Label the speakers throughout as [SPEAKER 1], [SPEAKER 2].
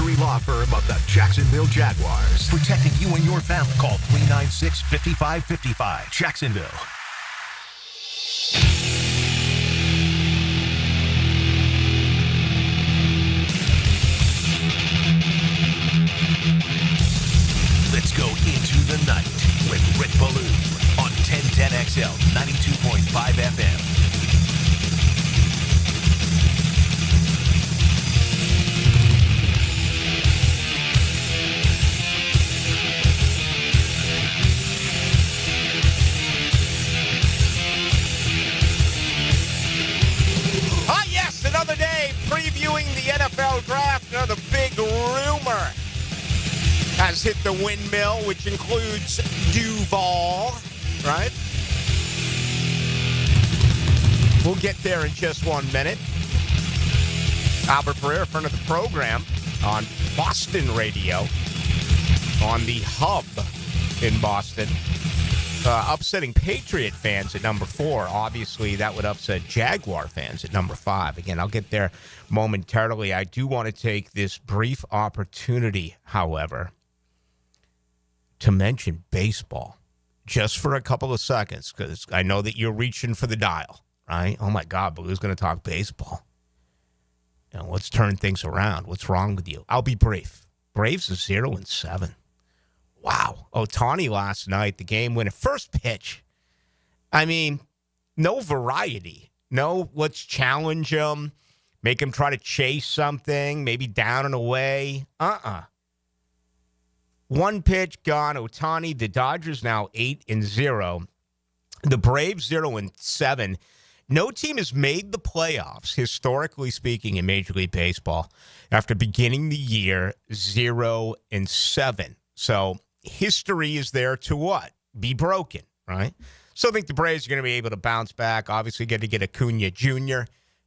[SPEAKER 1] luxury law firm of the Jacksonville Jaguars. Protecting you and your family. Call 396-5555. Jacksonville. Let's go into the night with Rick Ballou on 1010XL 92.5 FM.
[SPEAKER 2] Another day previewing the NFL draft. Another big rumor has hit the windmill, which includes Duval, right? We'll get there in just 1 minute. Albert Pereira, friend of the program, on Boston radio, on the Hub in Boston. Upsetting Patriot fans at number 4. Obviously, that would upset Jaguar fans at number 5. Again, I'll get there momentarily. I do want to take this brief opportunity, however, to mention baseball just for a couple of seconds, because I know that you're reaching for the dial, right? Oh, my God, but who's going to talk baseball? You know, let's turn things around. What's wrong with you? I'll be brief. Braves are 0-7. Wow. Ohtani last night, the game winner. First pitch. I mean, no variety. No, let's challenge him. Make him try to chase something. Maybe down and away. One pitch, gone. Ohtani, the Dodgers now 8-0. The Braves 0-7. No team has made the playoffs, historically speaking, in Major League Baseball after beginning the year 0-7. So history is there to what? Be broken, right? So I think the Braves are going to be able to bounce back. Obviously, going to get Acuna Jr.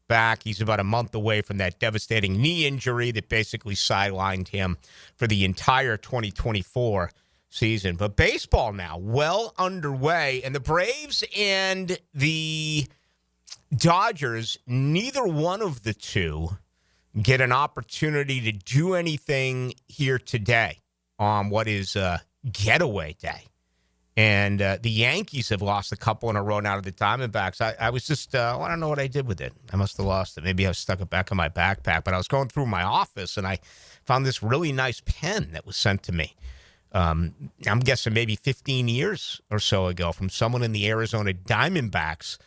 [SPEAKER 2] back. He's about a month away from that devastating knee injury that basically sidelined him for the entire 2024 season. But baseball now well underway, and the Braves and the Dodgers, neither one of the two get an opportunity to do anything here today on what is getaway day. And the Yankees have lost a couple in a row now to the Diamondbacks. I was just, I don't know what I did with it. I must have lost it. Maybe I stuck it back in my backpack. But I was going through my office, and I found this really nice pen that was sent to me. I'm guessing maybe 15 years or so ago from someone in the Arizona Diamondbacks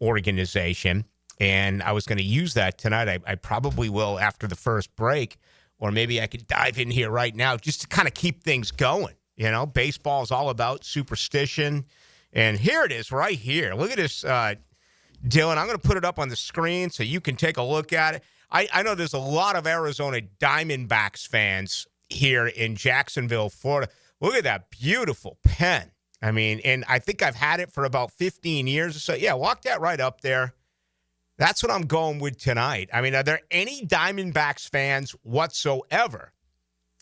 [SPEAKER 2] organization. And I was going to use that tonight. I probably will after the first break. Or maybe I could dive in here right now just to kind of keep things going. You know, baseball is all about superstition. And here it is right here. Look at this, Dylan. I'm going to put it up on the screen so you can take a look at it. I know there's a lot of Arizona Diamondbacks fans here in Jacksonville, Florida. Look at that beautiful pen. I mean, and I think I've had it for about 15 years or so. Yeah, walk that right up there. That's what I'm going with tonight. I mean, are there any Diamondbacks fans whatsoever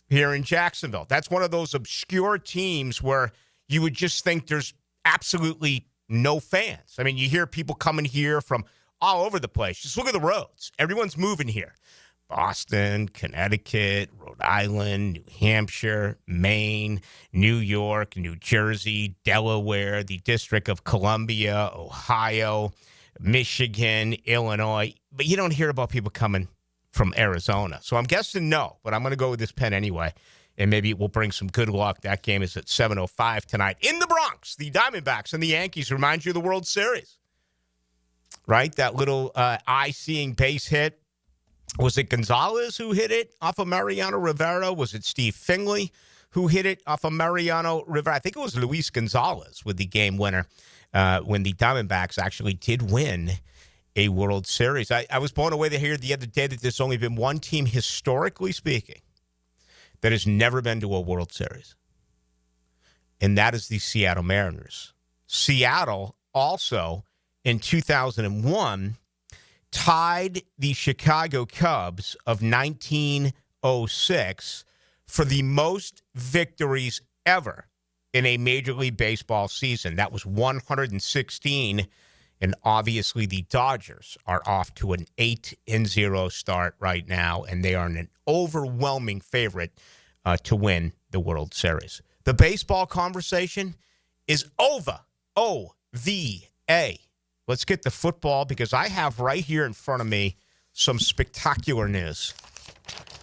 [SPEAKER 2] here in Jacksonville? That's one of those obscure teams where you would just think there's absolutely no fans. I mean, you hear people coming here from all over the place. Just look at the roads. Everyone's moving here. Boston, Connecticut, Rhode Island, New Hampshire, Maine, New York, New Jersey, Delaware, the District of Columbia, Ohio, Michigan, Illinois, but you don't hear about people coming from Arizona. So I'm guessing no, but I'm going to go with this pen anyway, and maybe it will bring some good luck. That game is at 7:05 tonight in the Bronx. The Diamondbacks and the Yankees remind you of the World Series, right? That little eye-seeing base hit. Was it Gonzalez who hit it off of Mariano Rivera? Was it Steve Finley who hit it off of Mariano Rivera? I think it was Luis Gonzalez with the game winner. When the Diamondbacks actually did win a World Series. I was blown away to hear the other day that there's only been one team, historically speaking, that has never been to a World Series. And that is the Seattle Mariners. Seattle also, in 2001, tied the Chicago Cubs of 1906 for the most victories ever in a Major League Baseball season. That was 116. And obviously the Dodgers are off to an 8-0 start right now, and they are an overwhelming favorite to win the World Series. The baseball conversation is over. O-V-A. Let's get to football, because I have right here in front of me some spectacular news.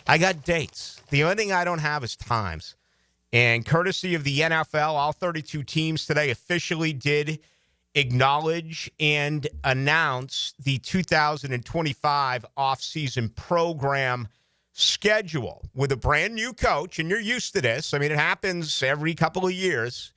[SPEAKER 2] I got dates. The only thing I don't have is times. And courtesy of the NFL, all 32 teams today officially did acknowledge and announce the 2025 offseason program schedule with a brand new coach. And you're used to this. I mean, it happens every couple of years.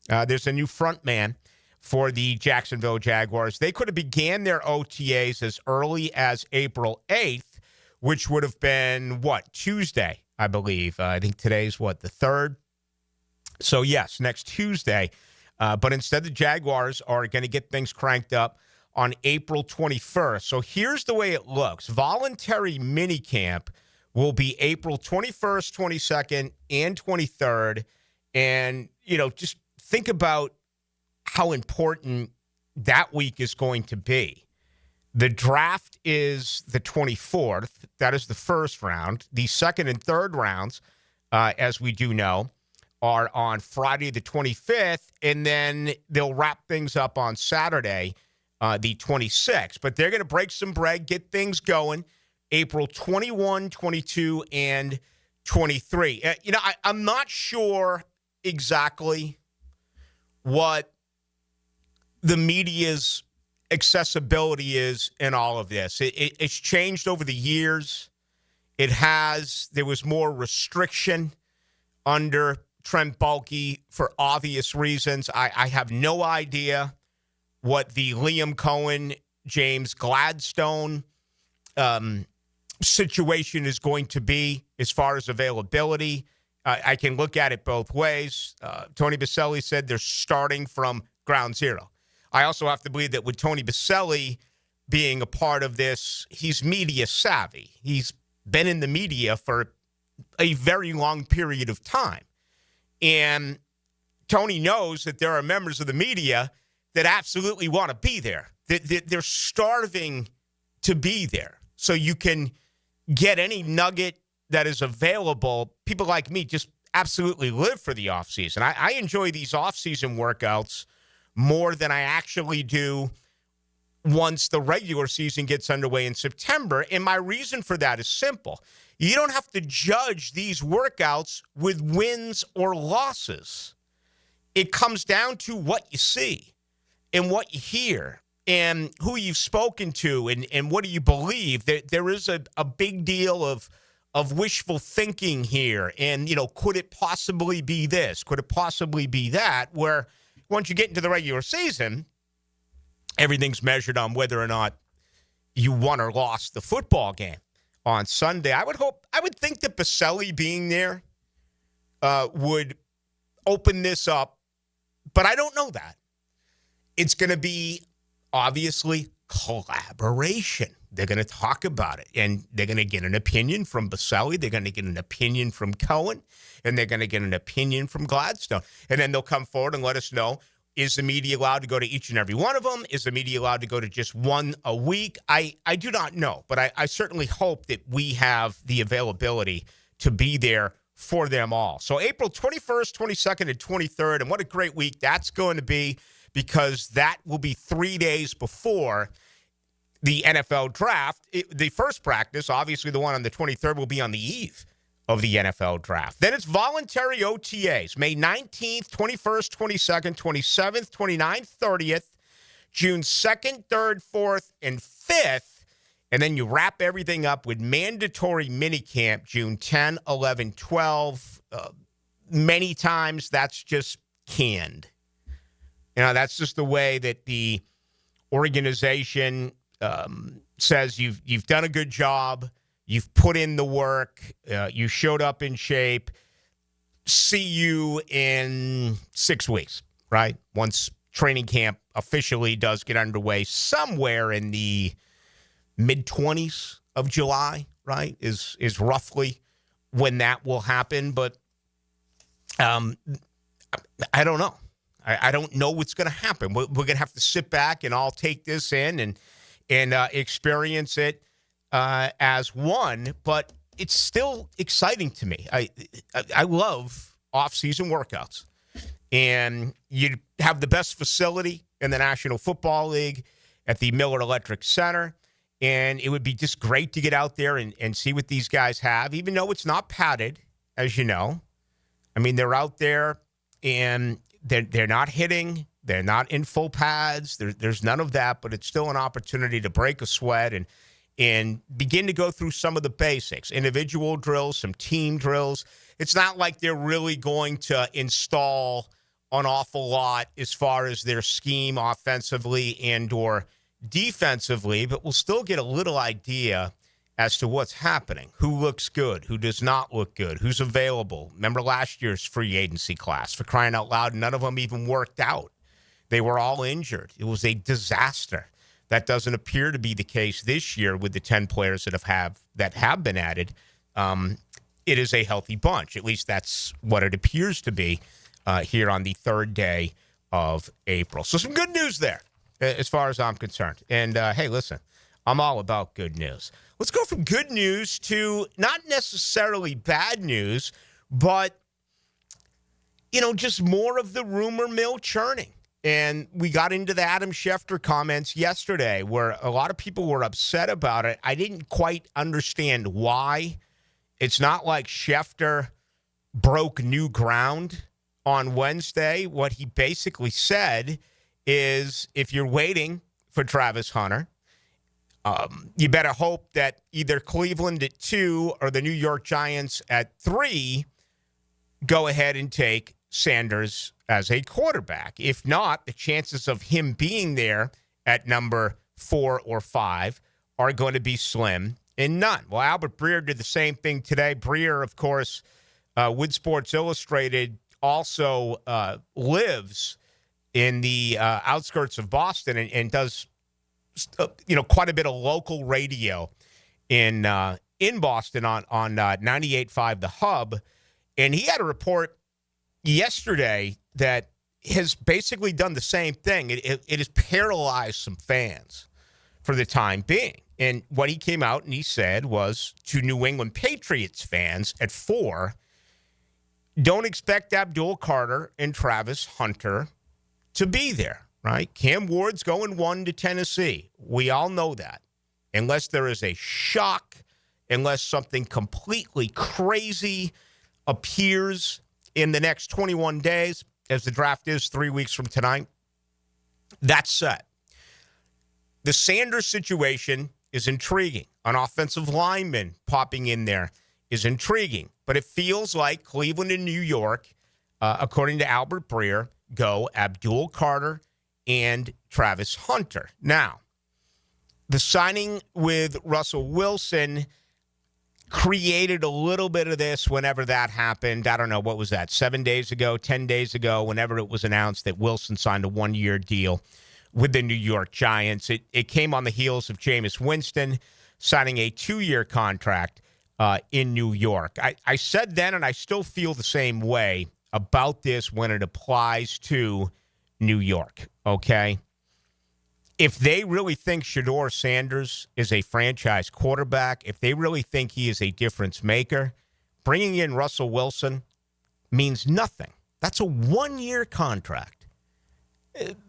[SPEAKER 2] There's a new front man for the Jacksonville Jaguars. They could have began their OTAs as early as April 8th, which would have been, Tuesday, I believe. I think today's, the 3rd? So, yes, next Tuesday. But instead, the Jaguars are going to get things cranked up on April 21st. So here's the way it looks. Voluntary minicamp will be April 21st, 22nd, and 23rd. And, just think about how important that week is going to be. The draft is the 24th. That is the first round. The second and third rounds, as we do know, are on Friday the 25th, and then they'll wrap things up on Saturday, the 26th. But they're going to break some bread, get things going, April 21, 22, and 23. I'm not sure exactly what the media's accessibility is in all of this. It's changed over the years. There was more restriction under Trent Baalke for obvious reasons. I have no idea what the Liam Cohen, James Gladstone situation is going to be as far as availability. I can look at it both ways. Tony Baselli said they're starting from ground zero. I also have to believe that with Tony Baselli being a part of this, he's media savvy. He's been in the media for a very long period of time. And Tony knows that there are members of the media that absolutely want to be there. They're starving to be there. So you can get any nugget that is available. People like me just absolutely live for the offseason. I enjoy these offseason workouts more than I actually do once the regular season gets underway in September. And my reason for that is simple. You don't have to judge these workouts with wins or losses. It comes down to what you see and what you hear and who you've spoken to and what do you believe. There is a big deal of wishful thinking here. And, could it possibly be this? Could it possibly be that? Where once you get into the regular season, everything's measured on whether or not you won or lost the football game on Sunday. I would think that Baselli being there would open this up, but I don't know that. It's going to be obviously collaboration. They're going to talk about it, and they're going to get an opinion from Baselli. They're going to get an opinion from Cohen, and they're going to get an opinion from Gladstone. And then they'll come forward and let us know, is the media allowed to go to each and every one of them? Is the media allowed to go to just one a week? I do not know, but I certainly hope that we have the availability to be there for them all. So April 21st, 22nd, and 23rd, and what a great week that's going to be, because that will be 3 days before the NFL draft. The first practice, obviously the one on the 23rd, will be on the eve of the NFL draft. Then it's voluntary OTAs, May 19th, 21st, 22nd, 27th, 29th, 30th, June 2nd, 3rd, 4th, and 5th. And then you wrap everything up with mandatory minicamp, June 10, 11, 12. Many times that's just canned. That's just the way that the organization says you've done a good job. You've put in the work. You showed up in shape. See you in 6 weeks, right? Once training camp officially does get underway somewhere in the mid-20s of July, right, is roughly when that will happen. But I don't know. I don't know what's going to happen. We're going to have to sit back and all take this in and experience it as one. But it's still exciting to me. I love off-season workouts. And you have the best facility in the National Football League at the Miller Electric Center. And it would be just great to get out there and see what these guys have, even though it's not padded, as you know. I mean, they're out there and they're not hitting. They're not in full pads. There's none of that, but it's still an opportunity to break a sweat and begin to go through some of the basics, individual drills, some team drills. It's not like they're really going to install an awful lot as far as their scheme offensively and or defensively, but we'll still get a little idea as to what's happening, who looks good, who does not look good, who's available. Remember last year's free agency class, for crying out loud, none of them even worked out. They were all injured. It was a disaster. That doesn't appear to be the case this year with the 10 players that have been added. It is a healthy bunch. At least that's what it appears to be here on the third day of April. So some good news there as far as I'm concerned. And, hey, listen, I'm all about good news. Let's go from good news to not necessarily bad news, but, just more of the rumor mill churning. And we got into the Adam Schefter comments yesterday where a lot of people were upset about it. I didn't quite understand why. It's not like Schefter broke new ground on Wednesday. What he basically said is if you're waiting for Travis Hunter, you better hope that either Cleveland at 2 or the New York Giants at 3 go ahead and take Sanders as a quarterback. If not, the chances of him being there at number 4 or 5 are going to be slim and none. Well, Albert Breer did the same thing today. Breer, of course, with Sports Illustrated, also lives in the outskirts of Boston and does quite a bit of local radio in Boston on 98.5 The Hub. And he had a report yesterday that has basically done the same thing. It has paralyzed some fans for the time being. And what he came out and he said was to New England Patriots fans at 4, don't expect Abdul Carter and Travis Hunter to be there, right? Cam Ward's going 1 to Tennessee. We all know that. Unless there is a shock, unless something completely crazy appears in the next 21 days, as the draft is 3 weeks from tonight, that's set. The Sanders situation is intriguing. An offensive lineman popping in there is intriguing. But it feels like Cleveland and New York, according to Albert Breer, go Abdul Carter and Travis Hunter. Now, the signing with Russell Wilson created a little bit of this whenever that happened. I don't know, what was that, 7 days ago, 10 days ago, whenever it was announced that Wilson signed a 1-year deal with the New York Giants. It came on the heels of Jameis Winston signing a 2-year contract in New York. I said then, and I still feel the same way about this when it applies to New York, okay? If they really think Shedeur Sanders is a franchise quarterback, if they really think he is a difference maker, bringing in Russell Wilson means nothing. That's a 1-year contract.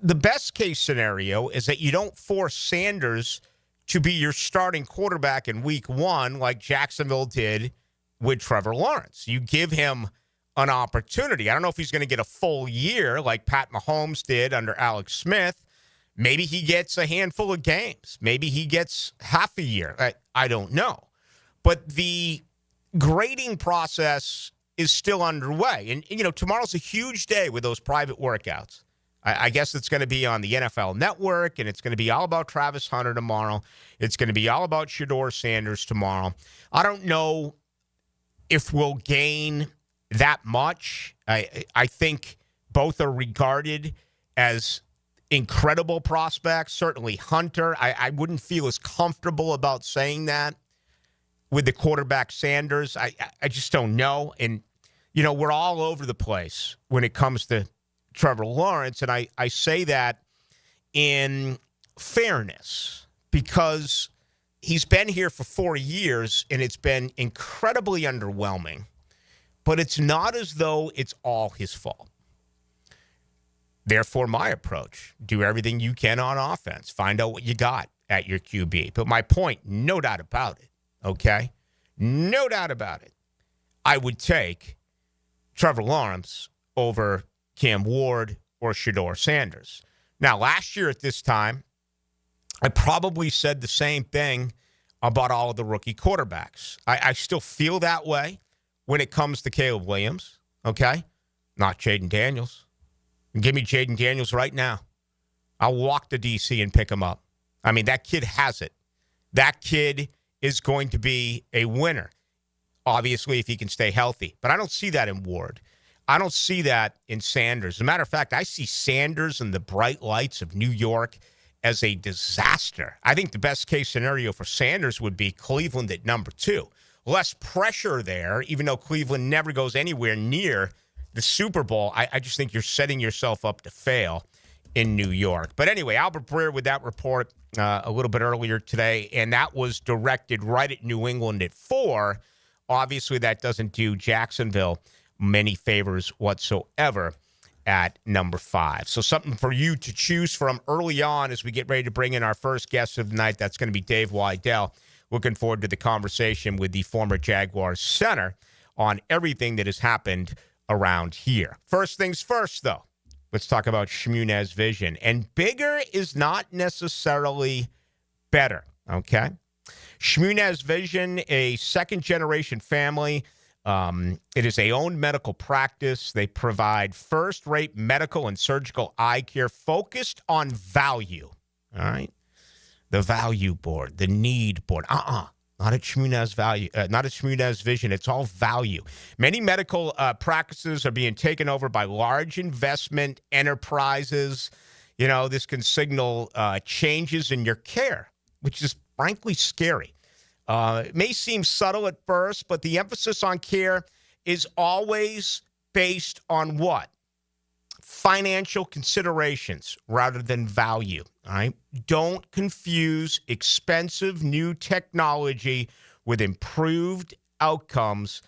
[SPEAKER 2] The best case scenario is that you don't force Sanders to be your starting quarterback in week 1 like Jacksonville did with Trevor Lawrence. You give him an opportunity. I don't know if he's going to get a full year like Pat Mahomes did under Alex Smith. Maybe he gets a handful of games. Maybe he gets half a year. I don't know. But the grading process is still underway. And tomorrow's a huge day with those private workouts. I guess it's going to be on the NFL Network, and it's going to be all about Travis Hunter tomorrow. It's going to be all about Shedeur Sanders tomorrow. I don't know if we'll gain that much. I think both are regarded as incredible prospects. Certainly Hunter. I wouldn't feel as comfortable about saying that with the quarterback Sanders. I just don't know. And, we're all over the place when it comes to Trevor Lawrence, and I say that in fairness because he's been here for 4 years, and it's been incredibly underwhelming. But it's not as though it's all his fault. Therefore, my approach, do everything you can on offense. Find out what you got at your QB. But my point, no doubt about it, okay? No doubt about it. I would take Trevor Lawrence over Cam Ward or Shedeur Sanders. Now, last year at this time, I probably said the same thing about all of the rookie quarterbacks. I still feel that way when it comes to Caleb Williams, okay? Not Jaden Daniels. Give me Jaden Daniels right now. I'll walk to D.C. and pick him up. I mean, that kid has it. That kid is going to be a winner, obviously, if he can stay healthy. But I don't see that in Ward. I don't see that in Sanders. As a matter of fact, I see Sanders and the bright lights of New York as a disaster. I think the best case scenario for Sanders would be Cleveland at number 2. Less pressure there, even though Cleveland never goes anywhere near the Super Bowl. I just think you're setting yourself up to fail in New York. But anyway, Albert Breer with that report a little bit earlier today, and that was directed right at New England at 4. Obviously, that doesn't do Jacksonville many favors whatsoever at number 5. So something for you to choose from early on as we get ready to bring in our first guest of the night. That's going to be Dave Weidel. Looking forward to the conversation with the former Jaguars center on everything that has happened around here. First things first, though. Let's talk about Shmunez Vision. And bigger is not necessarily better, okay? Shmunez Vision, a second-generation family. It is a owned medical practice. They provide first-rate medical and surgical eye care focused on value, all right? The value board, the need board. Not at Shmunez Value, not at Shmunez Vision. It's all value. Many medical practices are being taken over by large investment enterprises. You know, this can signal changes in your care, which is frankly scary. It may seem subtle at first, but the emphasis on care is always based on what? Financial considerations rather than value. All right? Don't confuse expensive new technology with improved outcomes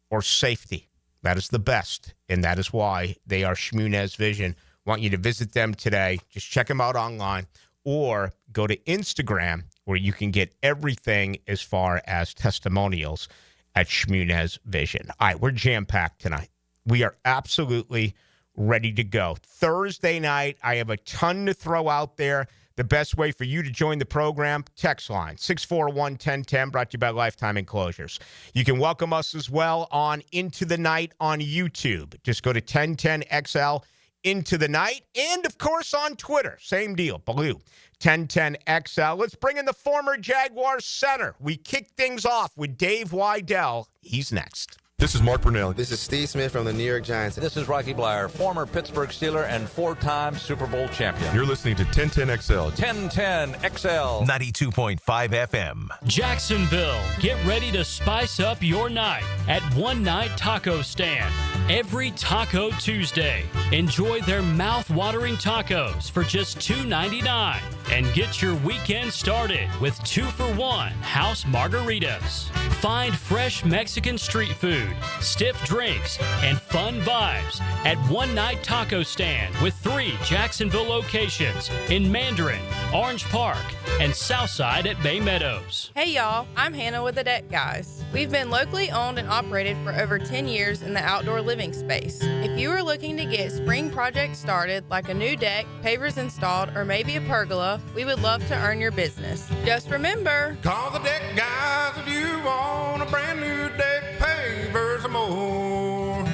[SPEAKER 2] or safety. That is the best, and that is why they are Shmunez Vision. Want you to visit them today. Just check them out online or go to Instagram where you can get everything as far as testimonials at Shmunez Vision. All right, we're jam-packed tonight. We are absolutely ready to go. Thursday night, I have a ton to throw out there. The best way for you to join the program, text line, 641-1010, brought to you by Lifetime Enclosures. You can welcome us as well on Into the Night on YouTube. Just go to 1010XL Into the Night. And, of course, on Twitter, same deal, Ballou, 1010XL. Let's bring in the former Jaguars center. We kick things off with Dave Weidel. He's next.
[SPEAKER 3] This is Mark Brunell.
[SPEAKER 4] This is Steve Smith from the New York Giants.
[SPEAKER 5] This is Rocky Bleier, former Pittsburgh Steeler and 4-time Super Bowl champion.
[SPEAKER 3] You're listening to 1010XL.
[SPEAKER 5] 1010XL.
[SPEAKER 1] 92.5 FM.
[SPEAKER 6] Jacksonville, get ready to spice up your night at One Night Taco Stand. Every Taco Tuesday, enjoy their mouth-watering tacos for just $2.99 and get your weekend started with 2-for-1 house margaritas. Find fresh Mexican street food, stiff drinks, and fun vibes at One Night Taco Stand with 3 Jacksonville locations in Mandarin, Orange Park, and Southside at Bay Meadows.
[SPEAKER 7] Hey y'all, I'm Hannah with the Deck Guys. We've been locally owned and operated for over 10 years in the outdoor living space. If you are looking to get spring projects started like a new deck, pavers installed, or maybe a pergola, we would love to earn your business. Just remember,
[SPEAKER 8] call the Deck Guys if you want a brand new deck, pavers, or more.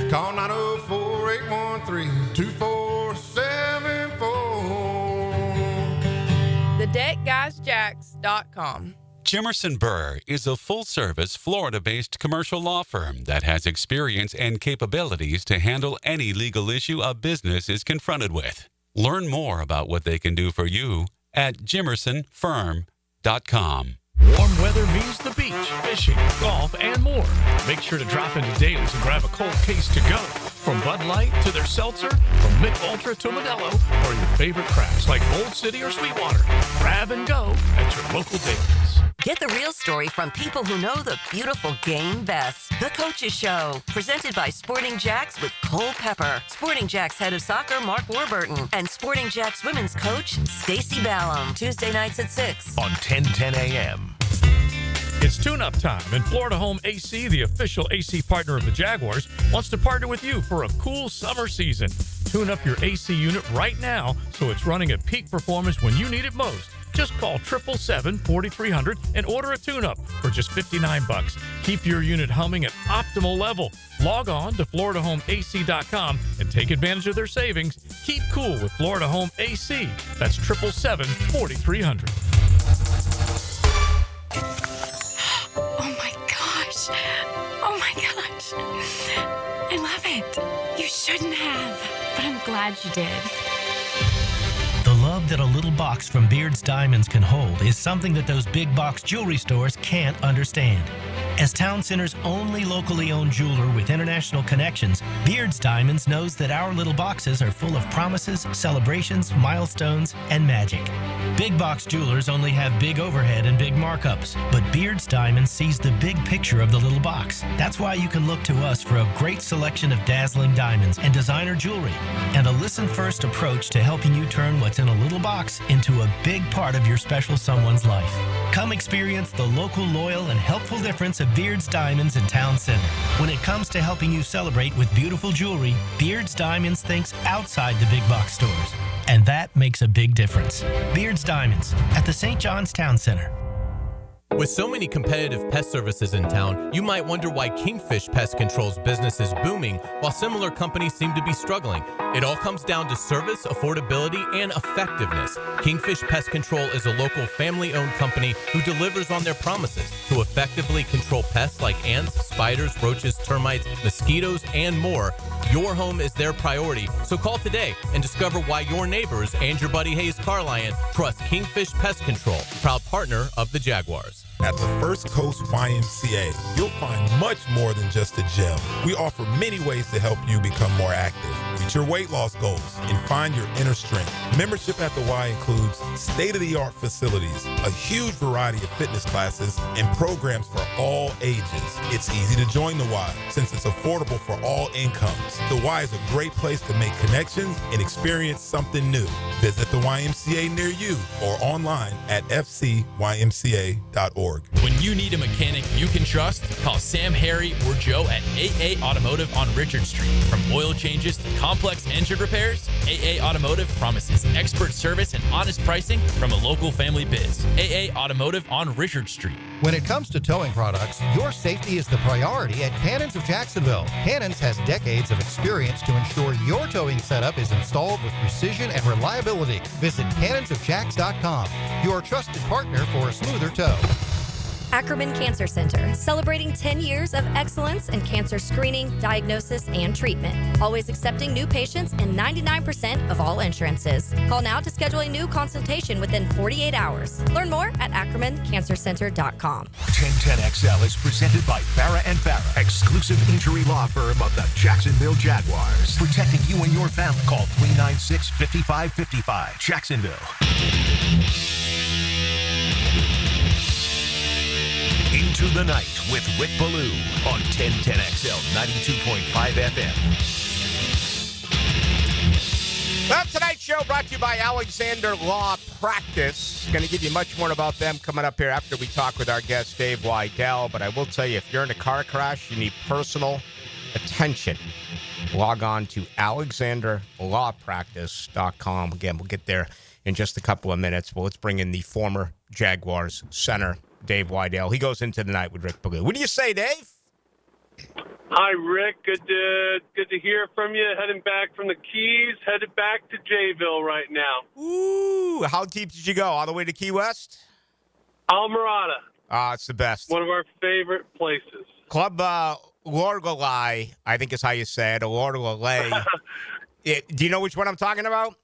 [SPEAKER 8] Call 904-813-2474.
[SPEAKER 7] thedeckguysjacks.com.
[SPEAKER 9] Jimerson Burr is a full-service, Florida-based commercial law firm that has experience and capabilities to handle any legal issue a business is confronted with. Learn more about what they can do for you at jimersonfirm.com.
[SPEAKER 10] Warm weather means the beach, fishing, golf, and more. Make sure to drop into Daly's and grab a cold case to go. From Bud Light to their seltzer, from Mick Ultra to Modelo, or your favorite crafts like Old City or Sweetwater. Grab and go at your local Davis.
[SPEAKER 11] Get the real story from people who know the beautiful game best. The Coaches Show, presented by Sporting Jacks with Cole Pepper, Sporting Jacks head of soccer Mark Warburton, and Sporting Jacks women's coach Stacy Ballum. Tuesday nights at 6
[SPEAKER 1] on 1010 a.m.
[SPEAKER 10] It's tune-up time, and Florida Home AC, the official AC partner of the Jaguars, wants to partner with you for a cool summer season. Tune up your AC unit right now so it's running at peak performance when you need it most. Just call 777-4300 and order a tune-up for just $59. Keep your unit humming at optimal level. Log on to FloridaHomeAC.com and take advantage of their savings. Keep cool with Florida Home AC. That's 777-4300.
[SPEAKER 12] Oh my gosh. Oh my gosh. I love it. You shouldn't have, but I'm glad you did.
[SPEAKER 13] The love that a little box from Beard's Diamonds can hold is something that those big box jewelry stores can't understand. As Town Center's only locally owned jeweler with international connections, Beard's Diamonds knows that our little boxes are full of promises, celebrations, milestones, and magic. Big box jewelers only have big overhead and big markups, but Beard's Diamonds sees the big picture of the little box. That's why you can look to us for a great selection of dazzling diamonds and designer jewelry, and a listen-first approach to helping you turn what's in a little box into a big part of your special someone's life. Come experience the local, loyal, and helpful difference of Beard's Diamonds in Town Center. When it comes to helping you celebrate with beautiful jewelry, Beard's Diamonds thinks outside the big box stores. And that makes a big difference. Beard's Diamonds at the St. John's Town Center.
[SPEAKER 14] With so many competitive pest services in town, you might wonder why Kingfish Pest Control's business is booming while similar companies seem to be struggling. It all comes down to service, affordability, and effectiveness. Kingfish Pest Control is a local family-owned company who delivers on their promises to effectively control pests like ants, spiders, roaches, termites, mosquitoes, and more. Your home is their priority, so call today and discover why your neighbors and your buddy Hayes Car Lion trust Kingfish Pest Control, proud partner of the Jaguars.
[SPEAKER 15] At the First Coast YMCA, you'll find much more than just a gym. We offer many ways to help you become more active, reach your weight loss goals, and find your inner strength. Membership at the Y includes state-of-the-art facilities, a huge variety of fitness classes, and programs for all ages. It's easy to join the Y since it's affordable for all incomes. The Y is a great place to make connections and experience something new. Visit the YMCA near you or online at fcymca.org.
[SPEAKER 16] When you need a mechanic you can trust, call Sam, Harry, or Joe at AA Automotive on Richard Street. From oil changes to complex engine repairs, AA Automotive promises expert service and honest pricing from a local family biz. AA Automotive on Richard Street.
[SPEAKER 17] When it comes to towing products, your safety is the priority at Cannons of Jacksonville. Cannons has decades of experience to ensure your towing setup is installed with precision and reliability. Visit cannonsofjacks.com, your trusted partner for a smoother tow.
[SPEAKER 18] Ackerman Cancer Center, celebrating 10 years of excellence in cancer screening, diagnosis, and treatment. Always accepting new patients and 99% of all insurances. Call now to schedule a new consultation within 48 hours. Learn more at ackermancancercenter.com.
[SPEAKER 1] 1010XL is presented by Farah & Farah, exclusive injury law firm of the Jacksonville Jaguars. Protecting you and your family. Call 396-5555. Jacksonville. Into the Night with Rick Ballou on 1010XL 92.5 FM.
[SPEAKER 2] Well, tonight's show brought to you by Alexander Law Practice. Going to give you much more about them coming up here after we talk with our guest, Dave Weidel. But I will tell you, if you're in a car crash, you need personal attention. Log on to alexanderlawpractice.com. Again, we'll get there in just a couple of minutes. But let's bring in the former Jaguars center, Dave Weidel. He goes into the night with Rick Ballou. What do you say, Dave?
[SPEAKER 19] Hi, Rick. Good to hear from you. Heading back from the Keys, headed back to Jayville right now.
[SPEAKER 2] Ooh, how deep did you go? All the way to Key West?
[SPEAKER 19] Almirada.
[SPEAKER 2] Ah, it's the best.
[SPEAKER 19] One of our favorite places.
[SPEAKER 2] Club Lorelei, I think is how you say it, or Lorelei. Do you know which one I'm talking about?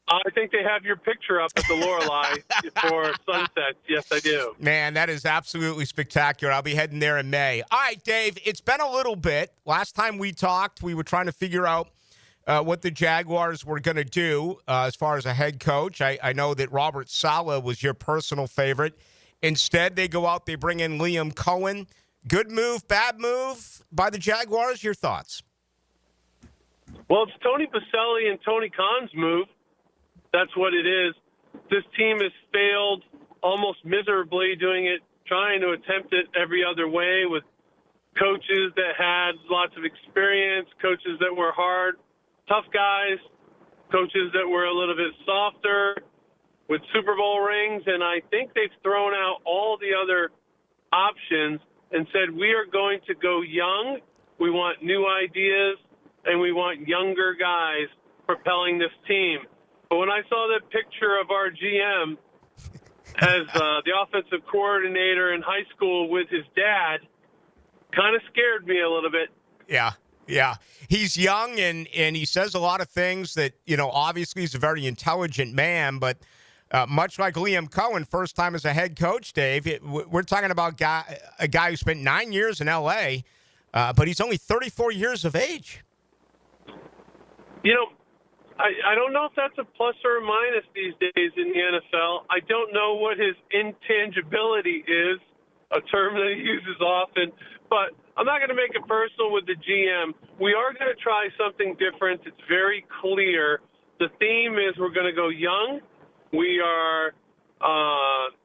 [SPEAKER 19] I think they have your picture up at the Lorelei for sunsets. Yes, I do.
[SPEAKER 2] Man, that is absolutely spectacular. I'll be heading there in May. All right, Dave, it's been a little bit. Last time we talked, we were trying to figure out what the Jaguars were going to do as far as a head coach. I know that Robert Saleh was your personal favorite. Instead, they go out, they bring in Liam Cohen. Good move, bad move by the Jaguars? Your thoughts?
[SPEAKER 19] Well, it's Tony Baselli and Tony Khan's move. That's what it is. This team has failed almost miserably doing it, trying to attempt it every other way with coaches that had lots of experience, coaches that were hard, tough guys, coaches that were a little bit softer with Super Bowl rings. And I think they've thrown out all the other options and said, we are going to go young. We want new ideas, and we want younger guys propelling this team. But when I saw that picture of our GM as the offensive coordinator in high school with his dad, kind of scared me a little bit.
[SPEAKER 2] Yeah. He's young, and he says a lot of things that, obviously he's a very intelligent man, but much like Liam Cohen, first time as a head coach, Dave, we're talking about a guy who spent 9 years in L.A., but he's only 34 years of age.
[SPEAKER 19] I don't know if that's a plus or a minus these days in the NFL. I don't know what his intangibility is, a term that he uses often, but I'm not going to make it personal with the GM. We are going to try something different. It's very clear. The theme is we're going to go young. We are,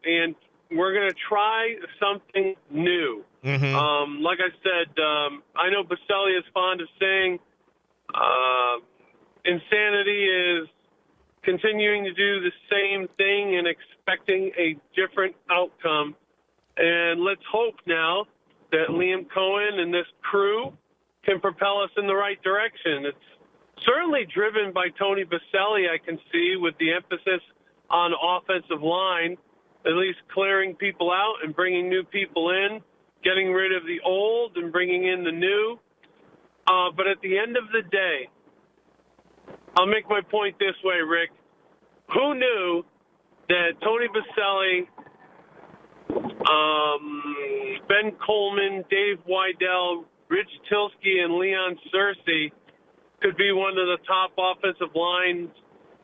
[SPEAKER 19] and we're going to try something new.
[SPEAKER 2] Mm-hmm.
[SPEAKER 19] Like I said, I know Baselli is fond of saying insanity is continuing to do the same thing and expecting a different outcome. And let's hope now that Liam Cohen and this crew can propel us in the right direction. It's certainly driven by Tony Baselli, I can see, with the emphasis on offensive line, at least clearing people out and bringing new people in, getting rid of the old and bringing in the new. But at the end of the day, I'll make my point this way, Rick. Who knew that Tony Baselli, Ben Coleman, Dave Weidel, Rich Tilsky, and Leon Searcy could be one of the top offensive lines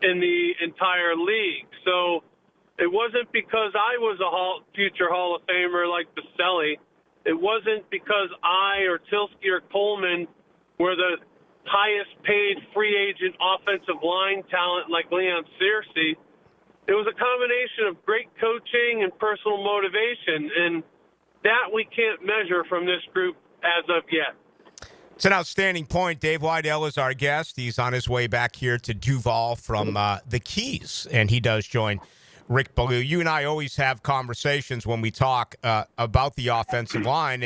[SPEAKER 19] in the entire league? So it wasn't because I was a future Hall of Famer like Baselli. It wasn't because I or Tilsky or Coleman were the highest paid free agent offensive line talent like Leon Searcy. It was a combination of great coaching and personal motivation, and that we can't measure from this group as of yet.
[SPEAKER 2] It's an outstanding point. Dave Weidel is our guest. He's on his way back here to Duval from the Keys, and he does join Rick Ballou. You and I always have conversations when we talk about the offensive line,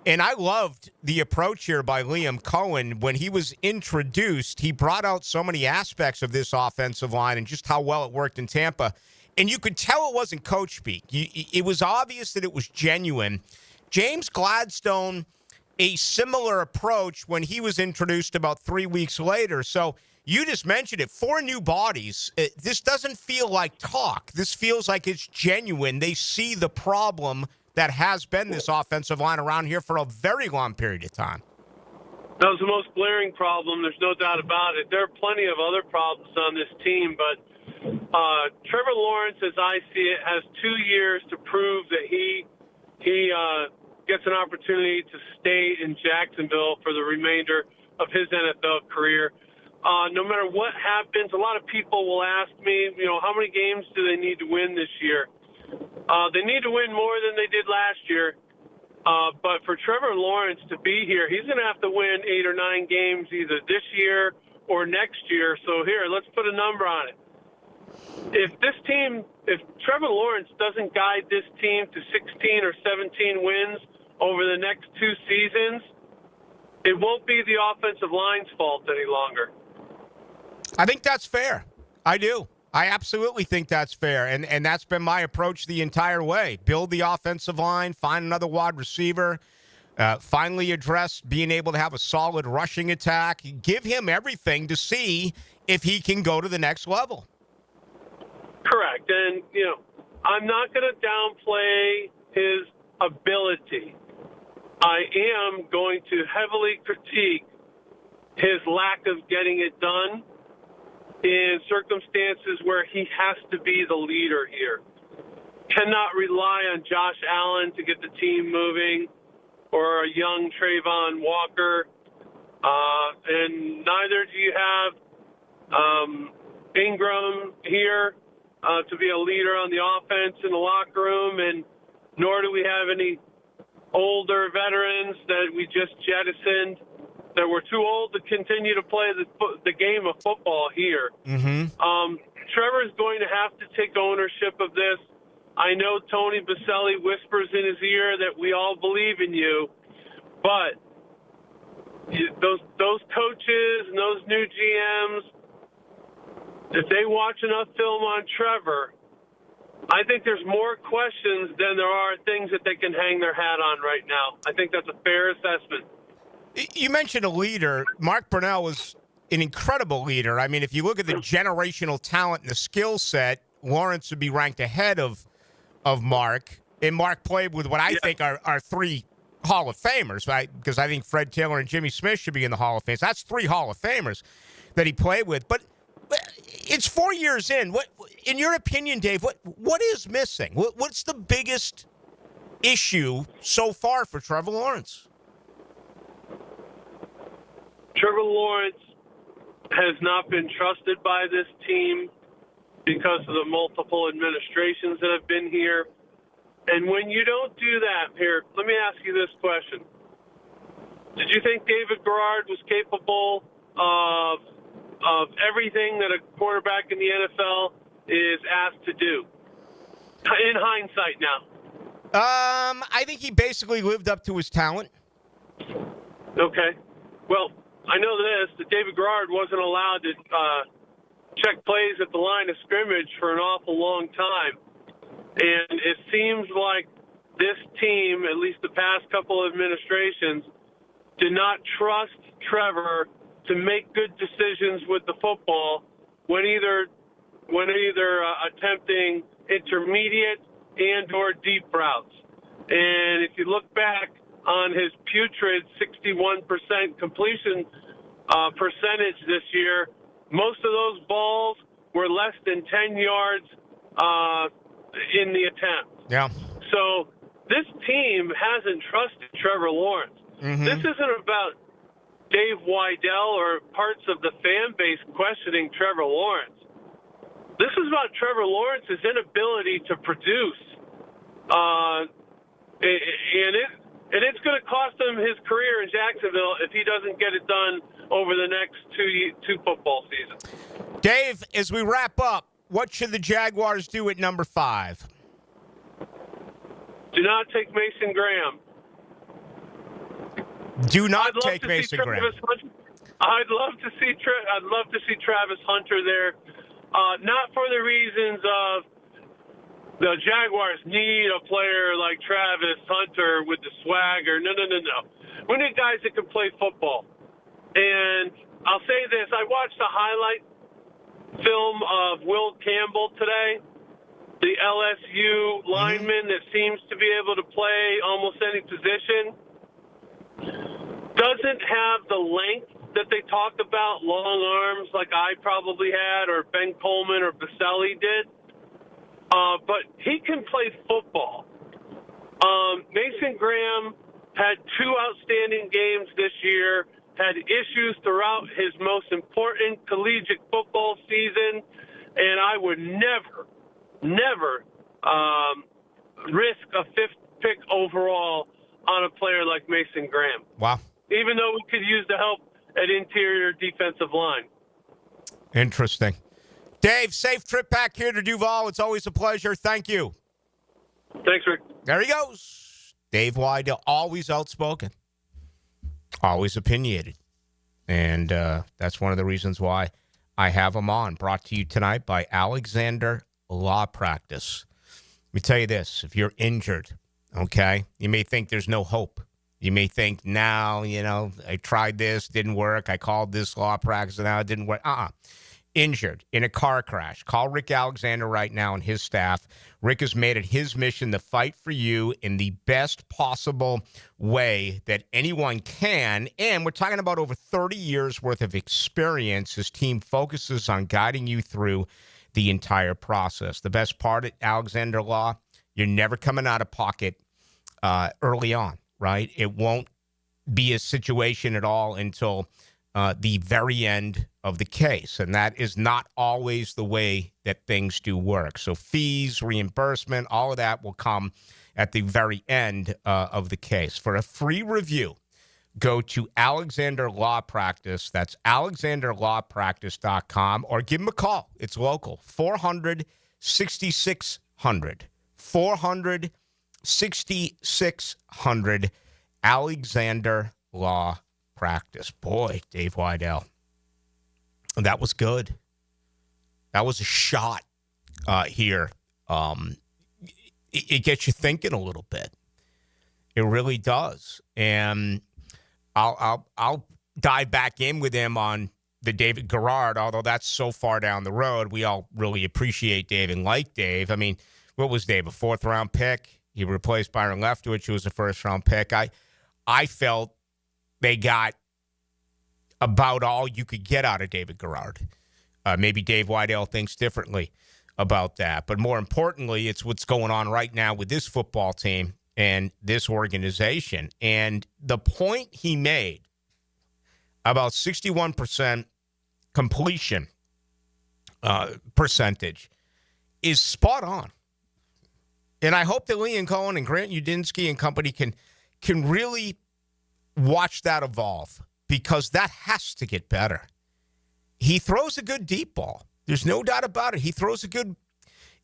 [SPEAKER 2] and I loved the approach here by Liam Cohen. When he was introduced, he brought out so many aspects of this offensive line and just how well it worked in Tampa. And you could tell it wasn't coach speak. It was obvious that it was genuine. James Gladstone, a similar approach when he was introduced about 3 weeks later. So you just mentioned it, 4 new bodies. This doesn't feel like talk. This feels like it's genuine. They see the problem that has been this offensive line around here for a very long period of time.
[SPEAKER 19] That was the most glaring problem. There's no doubt about it. There are plenty of other problems on this team, but Trevor Lawrence, as I see it, has 2 years to prove that he gets an opportunity to stay in Jacksonville for the remainder of his NFL career. No matter what happens, a lot of people will ask me, how many games do they need to win this year? They need to win more than they did last year. But for Trevor Lawrence to be here, he's going to have to win 8 or 9 games either this year or next year. So here, let's put a number on it. If Trevor Lawrence doesn't guide this team to 16 or 17 wins over the next 2 seasons, it won't be the offensive line's fault any longer.
[SPEAKER 2] I think that's fair. I do. I absolutely think that's fair, and that's been my approach the entire way. Build the offensive line, find another wide receiver, finally address being able to have a solid rushing attack. Give him everything to see if he can go to the next level.
[SPEAKER 19] Correct. And, I'm not going to downplay his ability. I am going to heavily critique his lack of getting it done in circumstances where he has to be the leader here. Cannot rely on Josh Allen to get the team moving or a young Trayvon Walker. And neither do you have Ingram here to be a leader on the offense in the locker room, and nor do we have any older veterans that we just jettisoned that were too old to continue to play the game of football here. Trevor's going to have to take ownership of this. I know Tony Baselli whispers in his ear that we all believe in you, but those coaches and those new GMs, if they watch enough film on Trevor, I think there's more questions than there are things that they can hang their hat on right now. I think that's a fair assessment.
[SPEAKER 2] You mentioned a leader. Mark Brunell was an incredible leader. I mean, if you look at the generational talent and the skill set, Lawrence would be ranked ahead of Mark. And Mark played with what I think are three Hall of Famers, right? Because I think Fred Taylor and Jimmy Smith should be in the Hall of Fame. So that's three Hall of Famers that he played with. But it's 4 years in. What, in your opinion, Dave, what is missing? What's the biggest issue so far for Trevor Lawrence?
[SPEAKER 19] Trevor Lawrence has not been trusted by this team because of the multiple administrations that have been here. And when you don't do that, here, let me ask you this question. Did you think David Garrard was capable of everything that a quarterback in the NFL is asked to do? In hindsight now.
[SPEAKER 2] I think he basically lived up to his talent.
[SPEAKER 19] Okay. Well, I know this, that David Garrard wasn't allowed to check plays at the line of scrimmage for an awful long time. And it seems like this team, at least the past couple of administrations, did not trust Trevor to make good decisions with the football when either attempting intermediate and or deep routes. And if you look back on his putrid 61% completion percentage this year, most of those balls were less than 10 yards in the attempt.
[SPEAKER 2] Yeah.
[SPEAKER 19] So this team hasn't trusted Trevor Lawrence. This isn't about Dave Weidel or parts of the fan base questioning Trevor Lawrence. This is about Trevor Lawrence's inability to produce. And it's going to cost him his career in Jacksonville if he doesn't get it done over the next two football seasons.
[SPEAKER 2] Dave, as we wrap up, what should the Jaguars do at number 5?
[SPEAKER 19] Do not take Mason Graham.
[SPEAKER 2] Do not take Mason Graham.
[SPEAKER 19] I'd love to see Travis Hunter there, not for the reasons of the Jaguars need a player like Travis Hunter with the swagger. No. We need guys that can play football. And I'll say this: I watched a highlight film of Will Campbell today, the LSU lineman that seems to be able to play almost any position. Doesn't have the length that they talk about, long arms like I probably had or Ben Coleman or Baselli did. But he can play football. Mason Graham had 2 outstanding games this year, had issues throughout his most important collegiate football season, and I would never risk a 5th pick overall on a player like Mason Graham.
[SPEAKER 2] Wow.
[SPEAKER 19] Even though we could use the help at interior defensive line.
[SPEAKER 2] Interesting. Dave, safe trip back here to Duval. It's always a pleasure. Thank you.
[SPEAKER 19] Thanks, Rick.
[SPEAKER 2] There he goes. Dave Weidel, always outspoken, always opinionated. And that's one of the reasons why I have him on. Brought to you tonight by Alexander Law Practice. Let me tell you this. If you're injured, okay, you may think there's no hope. You may think, now, I tried this, didn't work. I called this law practice, and now it didn't work. injured in a car crash, call Rick Alexander right now and his staff. Rick has made it his mission to fight for you in the best possible way that anyone can. And we're talking about over 30 years worth of experience. His team focuses on guiding you through the entire process. The best part at Alexander Law, you're never coming out of pocket early on, right? It won't be a situation at all until the very end of the case. And that is not always the way that things do work. So fees, reimbursement, all of that will come at the very end of the case. For a free review, go to Alexander Law Practice. That's alexanderlawpractice.com, or give him a call. It's local. 400-6600. 400-6600. Alexander Law Practice. Boy, Dave Weidel. That was good. That was a shot here. It gets you thinking a little bit. It really does. And I'll dive back in with him on the David Garrard, although that's so far down the road. We all really appreciate Dave and like Dave. I mean, what was Dave, a fourth-round pick? He replaced Byron Leftwich, who was a first-round pick. I felt they got about all you could get out of David Garrard. Maybe Dave Weidel thinks differently about that. But more importantly, it's what's going on right now with this football team and this organization. And the point he made about 61% completion percentage is spot on. And I hope that Liam Cohen and Grant Udinski and company can really watch that evolve, because that has to get better. He throws a good deep ball. There's no doubt about it. He throws a good,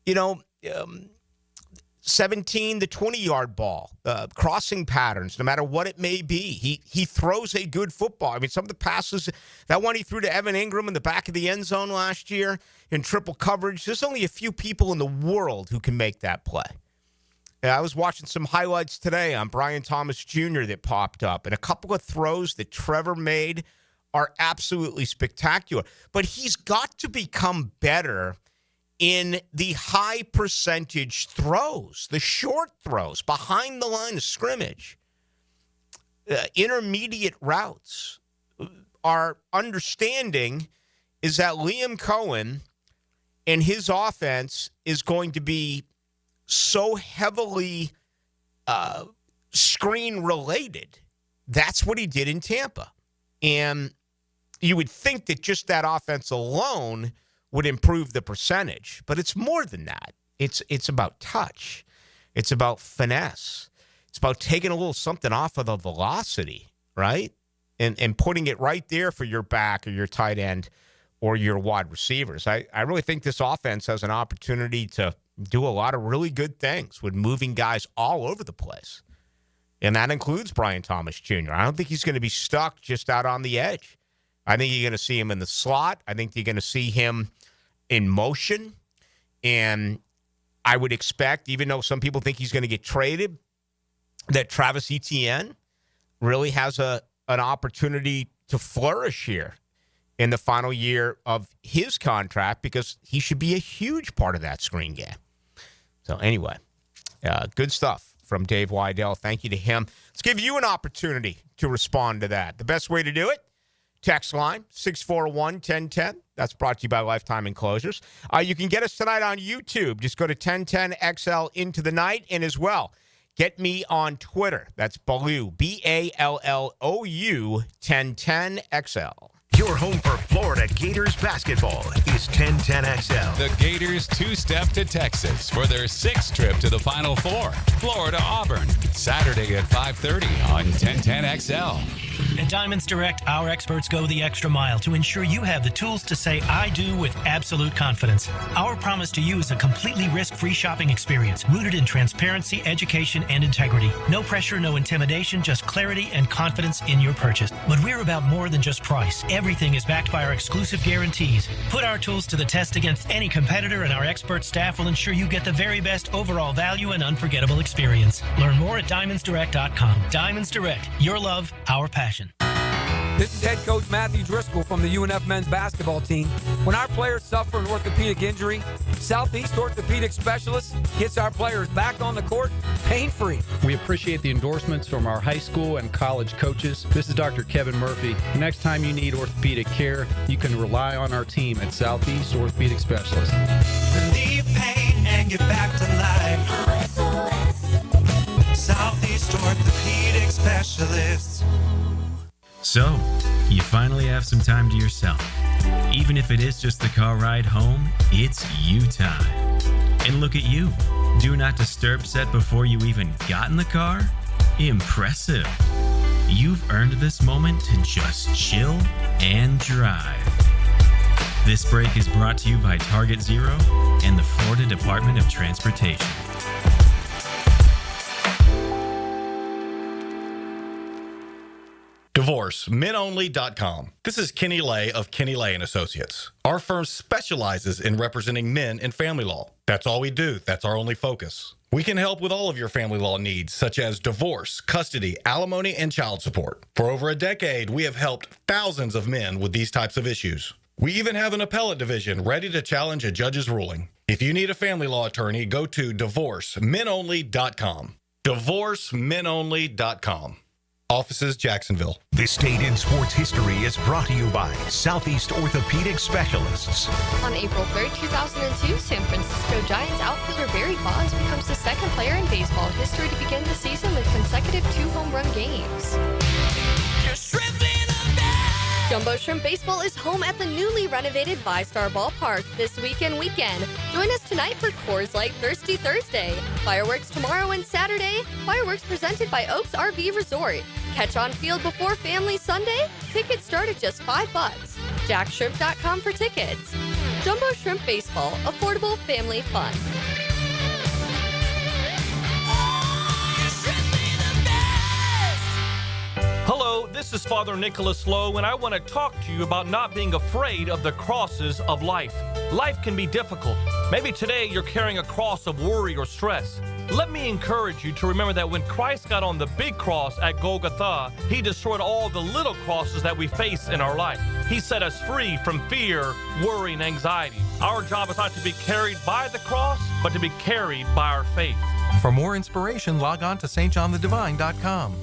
[SPEAKER 2] 17 to 20-yard ball, crossing patterns, no matter what it may be. He throws a good football. I mean, some of the passes, that one he threw to Evan Ingram in the back of the end zone last year in triple coverage, there's only a few people in the world who can make that play. I was watching some highlights today on Brian Thomas Jr. that popped up, and a couple of throws that Trevor made are absolutely spectacular. But he's got to become better in the high percentage throws, the short throws, behind the line of scrimmage, intermediate routes. Our understanding is that Liam Cohen and his offense is going to be so heavily screen-related. That's what he did in Tampa. And you would think that just that offense alone would improve the percentage. But it's more than that. It's about touch. It's about finesse. It's about taking a little something off of the velocity, right? And putting it right there for your back or your tight end or your wide receivers. I really think this offense has an opportunity to do a lot of really good things with moving guys all over the place. And that includes Brian Thomas Jr. I don't think he's going to be stuck just out on the edge. I think you're going to see him in the slot. I think you're going to see him in motion. And I would expect, even though some people think he's going to get traded, that Travis Etienne really has an opportunity to flourish here in the final year of his contract, because he should be a huge part of that screen game. So anyway, good stuff from Dave Weidel. Thank you to him. Let's give you an opportunity to respond to that. The best way to do it, text line 641-1010. That's brought to you by Lifetime Enclosures. You can get us tonight on YouTube. Just go to 1010XL Into the Night. And as well, get me on Twitter. That's Ballou, Ballou 1010XL.
[SPEAKER 1] Your home for Florida Gators basketball is 1010XL.
[SPEAKER 9] The Gators two-step to Texas for their sixth trip to the Final Four. Florida-Auburn, Saturday at 5:30 on 1010XL.
[SPEAKER 13] At Diamonds Direct, our experts go the extra mile to ensure you have the tools to say I do with absolute confidence. Our promise to you is a completely risk-free shopping experience rooted in transparency, education, and integrity. No pressure, no intimidation, just clarity and confidence in your purchase. But we're about more than just price. Everything is backed by our exclusive guarantees. Put our tools to the test against any competitor, and our expert staff will ensure you get the very best overall value and unforgettable experience. Learn more at DiamondsDirect.com. Diamonds Direct, your love, our passion.
[SPEAKER 20] This is head coach Matthew Driscoll from the UNF men's basketball team. When our players suffer an orthopedic injury, Southeast Orthopedic Specialists gets our players back on the court pain-free.
[SPEAKER 21] We appreciate the endorsements from our high school and college coaches. This is Dr. Kevin Murphy. The next time you need orthopedic care, you can rely on our team at Southeast Orthopedic Specialists.
[SPEAKER 22] Relieve pain and get back to life. Southeast Orthopedic Specialists.
[SPEAKER 23] So, you finally have some time to yourself. Even if it is just the car ride home, it's you time. And look at you. Do not disturb set before you even got in the car? Impressive. You've earned this moment to just chill and drive. This break is brought to you by Target Zero and the Florida Department of Transportation.
[SPEAKER 24] DivorceMenOnly.com. This is Kenny Lay of Kenny Lay & Associates. Our firm specializes in representing men in family law. That's all we do. That's our only focus. We can help with all of your family law needs, such as divorce, custody, alimony, and child support. For over a decade, we have helped thousands of men with these types of issues. We even have an appellate division ready to challenge a judge's ruling. If you need a family law attorney, go to DivorceMenOnly.com. DivorceMenOnly.com. Offices, Jacksonville.
[SPEAKER 1] This date in sports history is brought to you by Southeast Orthopedic Specialists.
[SPEAKER 25] On April 3rd, 2002, San Francisco Giants outfielder Barry Bonds becomes the second player in baseball history to begin the season with consecutive 2 home run games.
[SPEAKER 18] Jumbo Shrimp Baseball is home at the newly renovated VyStar Ballpark this weekend. Join us tonight for Coors Light Thirsty Thursday. Fireworks tomorrow and Saturday. Fireworks presented by Oaks RV Resort. Catch on field before Family Sunday. Tickets start at just $5. JackShrimp.com for tickets. Jumbo Shrimp Baseball. Affordable family fun.
[SPEAKER 26] Hello, this is Father Nicholas Lowe, and I want to talk to you about not being afraid of the crosses of life. Life can be difficult. Maybe today you're carrying a cross of worry or stress. Let me encourage you to remember that when Christ got on the big cross at Golgotha, he destroyed all the little crosses that we face in our life. He set us free from fear, worry, and anxiety. Our job is not to be carried by the cross, but to be carried by our faith.
[SPEAKER 27] For more inspiration, log on to stjohnthedivine.com.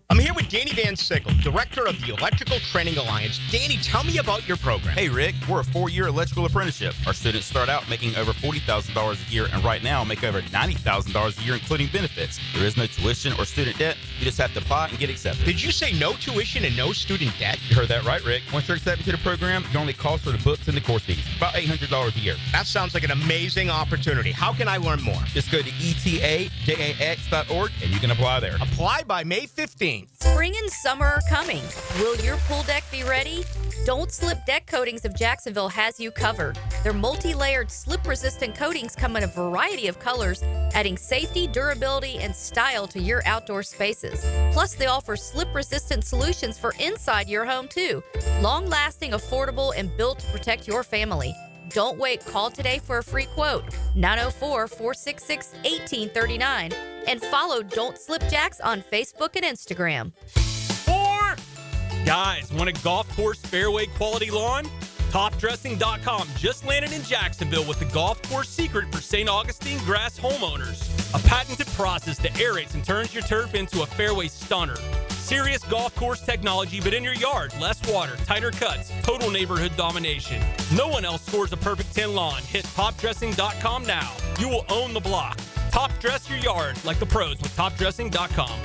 [SPEAKER 2] I'm here with Danny Van Sickle, director of the Electrical Training Alliance. Danny, tell me about your program.
[SPEAKER 28] Hey, Rick, we're a 4-year electrical apprenticeship. Our students start out making over $40,000 a year, and right now make over $90,000 a year, including benefits. There is no tuition or student debt. You just have to apply and get accepted.
[SPEAKER 2] Did you say no tuition and no student debt?
[SPEAKER 28] You heard that right, Rick. Once you're accepted to the program, your only cost for the books and the course fees, about $800 a year.
[SPEAKER 2] That sounds like an amazing opportunity. How can I learn more?
[SPEAKER 28] Just go to etajax.org, and you can apply there.
[SPEAKER 2] Apply by May 15th.
[SPEAKER 18] Spring and summer are coming. Will your pool deck be ready? Don't Slip Deck Coatings of Jacksonville has you covered. Their multi-layered slip-resistant coatings come in a variety of colors, adding safety, durability, and style to your outdoor spaces. Plus, they offer slip-resistant solutions for inside your home, too. Long-lasting, affordable, and built to protect your family. Don't wait. Call today for a free quote, 904-466-1839. And follow Don't Slip Jacks on Facebook and Instagram.
[SPEAKER 26] Guys, want a golf course fairway quality lawn? TopDressing.com just landed in Jacksonville with the golf course secret for St. Augustine grass homeowners. A patented process that aerates and turns your turf into a fairway stunner. Serious golf course technology, but in your yard. Less water, tighter cuts, total neighborhood domination. No one else scores a perfect 10 lawn. Hit TopDressing.com now. You will own the block. Top dress your yard like the pros with TopDressing.com.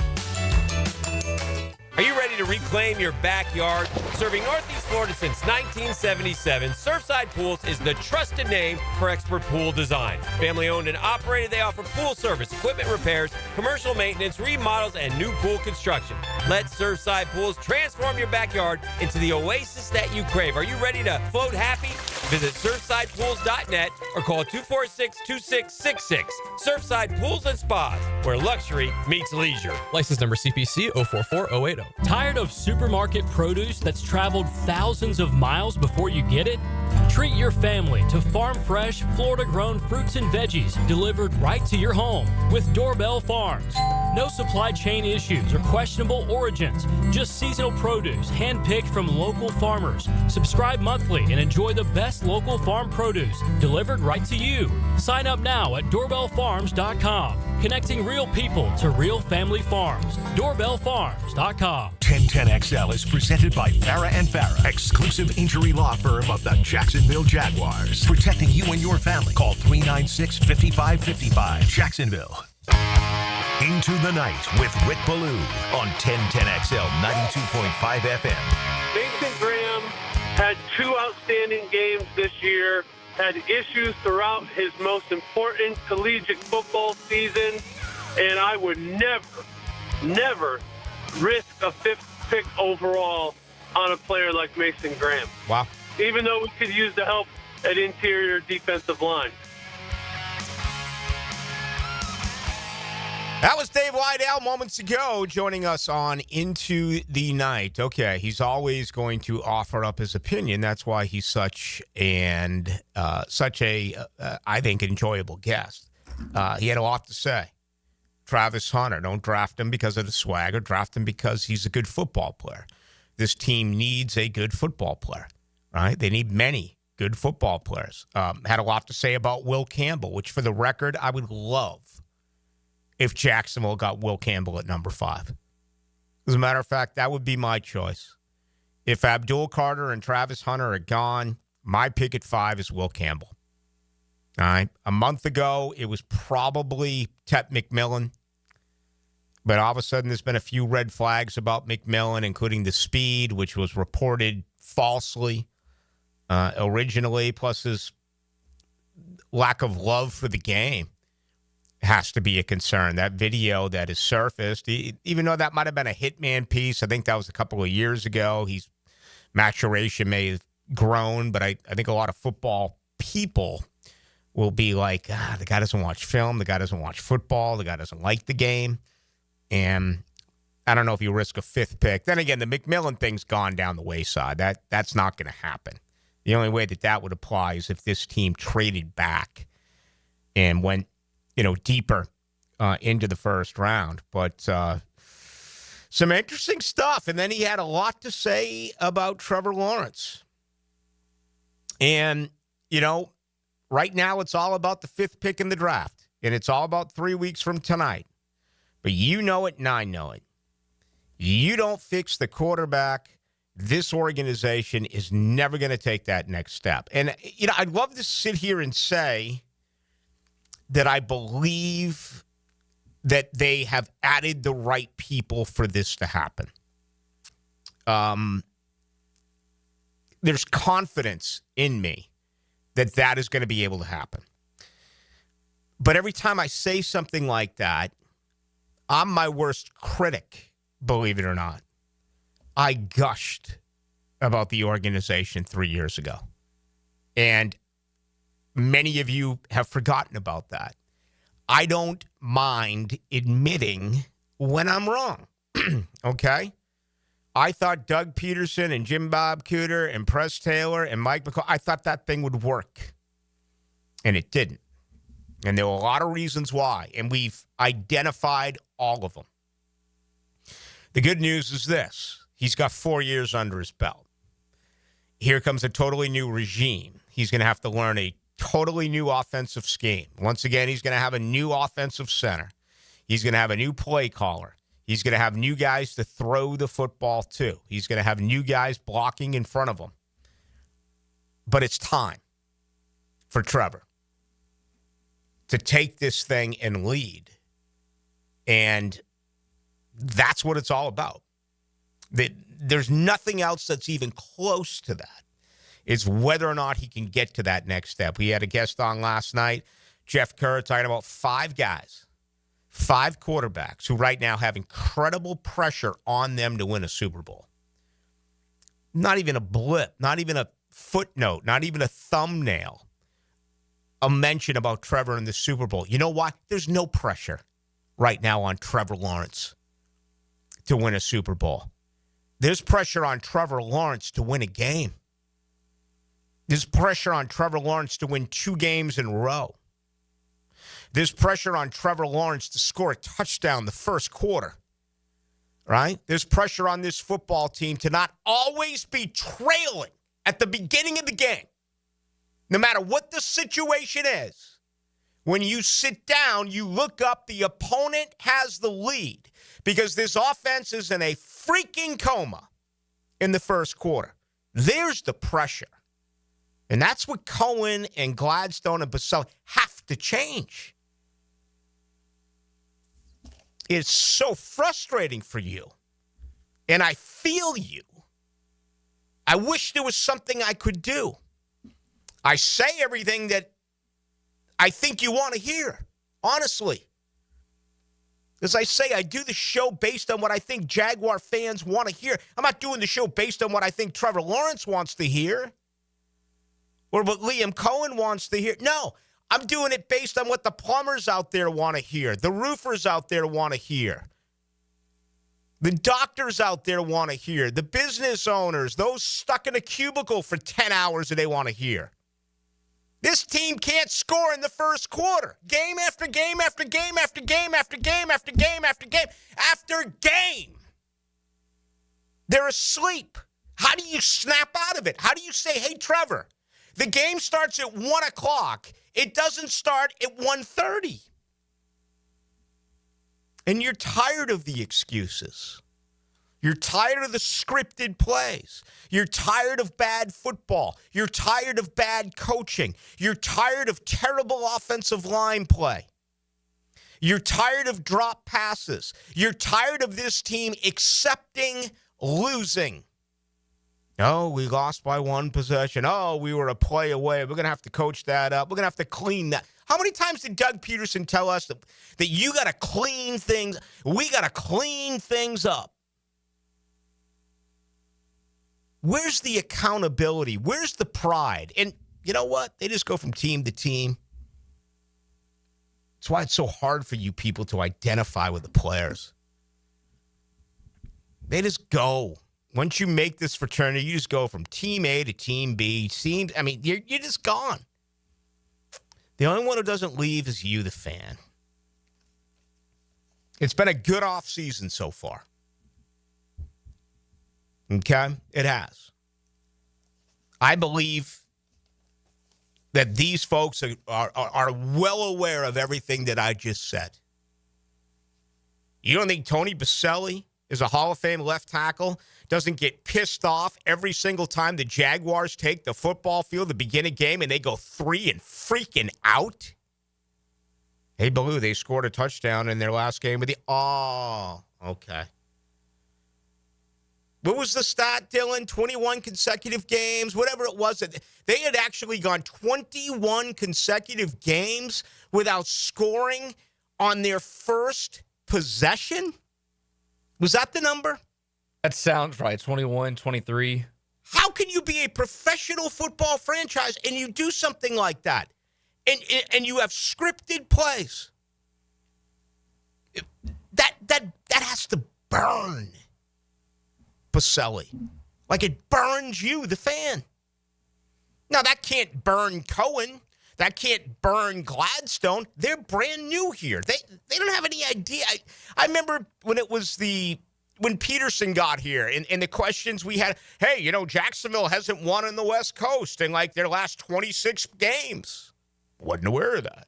[SPEAKER 29] Are you ready to reclaim your backyard? Serving Northeast Florida since 1977, Surfside Pools is the trusted name for expert pool design. Family owned and operated, they offer pool service, equipment repairs, commercial maintenance, remodels, and new pool construction. Let Surfside Pools transform your backyard into the oasis that you crave. Are you ready to float happy? Visit surfsidepools.net or call 246-2666. Surfside Pools and Spas, where luxury meets leisure.
[SPEAKER 14] License number CPC 044080.
[SPEAKER 6] Tired of supermarket produce that's traveled thousands of miles before you get it? Treat your family to farm fresh, Florida grown fruits and veggies delivered right to your home with Doorbell Farms. No supply chain issues or questionable origins. Just seasonal produce, hand-picked from local farmers. Subscribe monthly and enjoy the best local farm produce delivered right to you. Sign up now at doorbellfarms.com. Connecting real people to real family farms. Doorbellfarms.com.
[SPEAKER 1] 1010XL is presented by Farah and Farah, exclusive injury law firm of the Jacksonville Jaguars. Protecting you and your family. Call 396-5555. Jacksonville. Into the Night with Rick Ballou on 1010XL 92.5 FM.
[SPEAKER 19] Mason Graham had 2 outstanding games this year, had issues throughout his most important collegiate football season, and I would never risk a 5th pick overall on a player like Mason Graham.
[SPEAKER 2] Wow.
[SPEAKER 19] Even though we could use the help at interior defensive line.
[SPEAKER 2] That was Dave Lydell moments ago joining us on Into the Night. Okay, he's always going to offer up his opinion. That's why he's such a I think, enjoyable guest. He had a lot to say. Travis Hunter, don't draft him because of the swagger. Draft him because he's a good football player. This team needs a good football player, right? They need many good football players. Had a lot to say about Will Campbell, which for the record, I would love if Jacksonville got Will Campbell at number 5. As a matter of fact, that would be my choice. If Abdul Carter and Travis Hunter are gone, my pick at 5 is Will Campbell. All right. A month ago, it was probably Tep McMillan. But all of a sudden, there's been a few red flags about McMillan, including the speed, which was reported falsely originally, plus his lack of love for the game has to be a concern. That video that is surfaced, even though that might have been a hitman piece, I think that was a couple of years ago. His maturation may have grown, but I think a lot of football people will be like, the guy doesn't watch film, the guy doesn't watch football, the guy doesn't like the game. And I don't know if you risk a 5th pick. Then again, the McMillan thing's gone down the wayside. That's not going to happen. The only way that would apply is if this team traded back and went deeper into the first round. But some interesting stuff. And then he had a lot to say about Trevor Lawrence. And, right now it's all about the 5th pick in the draft. And it's all about 3 weeks from tonight. But you know it and I know it. You don't fix the quarterback, this organization is never going to take that next step. And, I'd love to sit here and say that I believe that they have added the right people for this to happen. There's confidence in me that is going to be able to happen. But every time I say something like that, I'm my worst critic, believe it or not. I gushed about the organization 3 years ago. And many of you have forgotten about that. I don't mind admitting when I'm wrong. Okay? I thought Doug Peterson and Jim Bob Cooter and Press Taylor and Mike McCall, I thought that thing would work. And it didn't. And there were a lot of reasons why. And we've identified all of them. The good news is this. He's got 4 years under his belt. Here comes a totally new regime. He's going to have to learn a totally new offensive scheme. Once again, he's going to have a new offensive center. He's going to have a new play caller. He's going to have new guys to throw the football to. He's going to have new guys blocking in front of him. But it's time for Trevor to take this thing and lead. And that's what it's all about. There's nothing else that's even close to that. It's whether or not he can get to that next step. We had a guest on last night, Jeff Kerr, talking about 5 guys, 5 quarterbacks who right now have incredible pressure on them to win a Super Bowl. Not even a blip, not even a footnote, not even a thumbnail, a mention about Trevor in the Super Bowl. You know what? There's no pressure right now on Trevor Lawrence to win a Super Bowl. There's pressure on Trevor Lawrence to win a game. There's pressure on Trevor Lawrence to win 2 games in a row. There's pressure on Trevor Lawrence to score a touchdown the first quarter, right? There's pressure on this football team to not always be trailing at the beginning of the game, no matter what the situation is. When you sit down, you look up, the opponent has the lead because this offense is in a freaking coma in the first quarter. There's the pressure. And that's what Cohen and Gladstone and Baselli have to change. It's so frustrating for you. And I feel you. I wish there was something I could do. I say everything that I think you want to hear, honestly. As I say, I do the show based on what I think Jaguar fans want to hear. I'm not doing the show based on what I think Trevor Lawrence wants to hear or what Liam Cohen wants to hear. No, I'm doing it based on what the plumbers out there want to hear, the roofers out there want to hear, the doctors out there want to hear, the business owners, those stuck in a cubicle for 10 hours that they want to hear. This team can't score in the first quarter. Game after game after game after game after game after game after game after game. They're asleep. How do you snap out of it? How do you say, hey, Trevor, the game starts at 1 o'clock. It doesn't start at 1:30. And you're tired of the excuses. You're tired of the scripted plays. You're tired of bad football. You're tired of bad coaching. You're tired of terrible offensive line play. You're tired of drop passes. You're tired of this team accepting losing. Oh, we lost by one possession. Oh, we were a play away. We're going to have to coach that up. We're going to have to clean that. How many times did Doug Peterson tell us that you got to clean things? We got to clean things up. Where's the accountability? Where's the pride? And you know what? They just go from team to team. That's why it's so hard for you people to identify with the players. They just go. Once you make this fraternity, you just go from team A to team B. You're just gone. The only one who doesn't leave is you, the fan. It's been a good offseason so far. Okay? It has. I believe that these folks are well aware of everything that I just said. You don't think Tony Baselli is a Hall of Fame left tackle, doesn't get pissed off every single time the Jaguars take the football field at the beginning of the game and they go 3 and freaking out? Hey, Ballou, they scored a touchdown in their last game with the... Oh, okay. What was the stat, Dylan? 21 consecutive games, whatever it was. They had actually gone 21 consecutive games without scoring on their first possession? Was that the number?
[SPEAKER 3] That sounds right. 21, 23.
[SPEAKER 2] How can you be a professional football franchise and you do something like that? And you have scripted plays? That has to burn Baselli. Like it burns you, the fan. Now, that can't burn Cohen. That can't burn Gladstone. They're brand new here. They don't have any idea. I remember when Peterson got here and the questions we had, hey, Jacksonville hasn't won on the West Coast in like their last 26 games. Wasn't aware of that.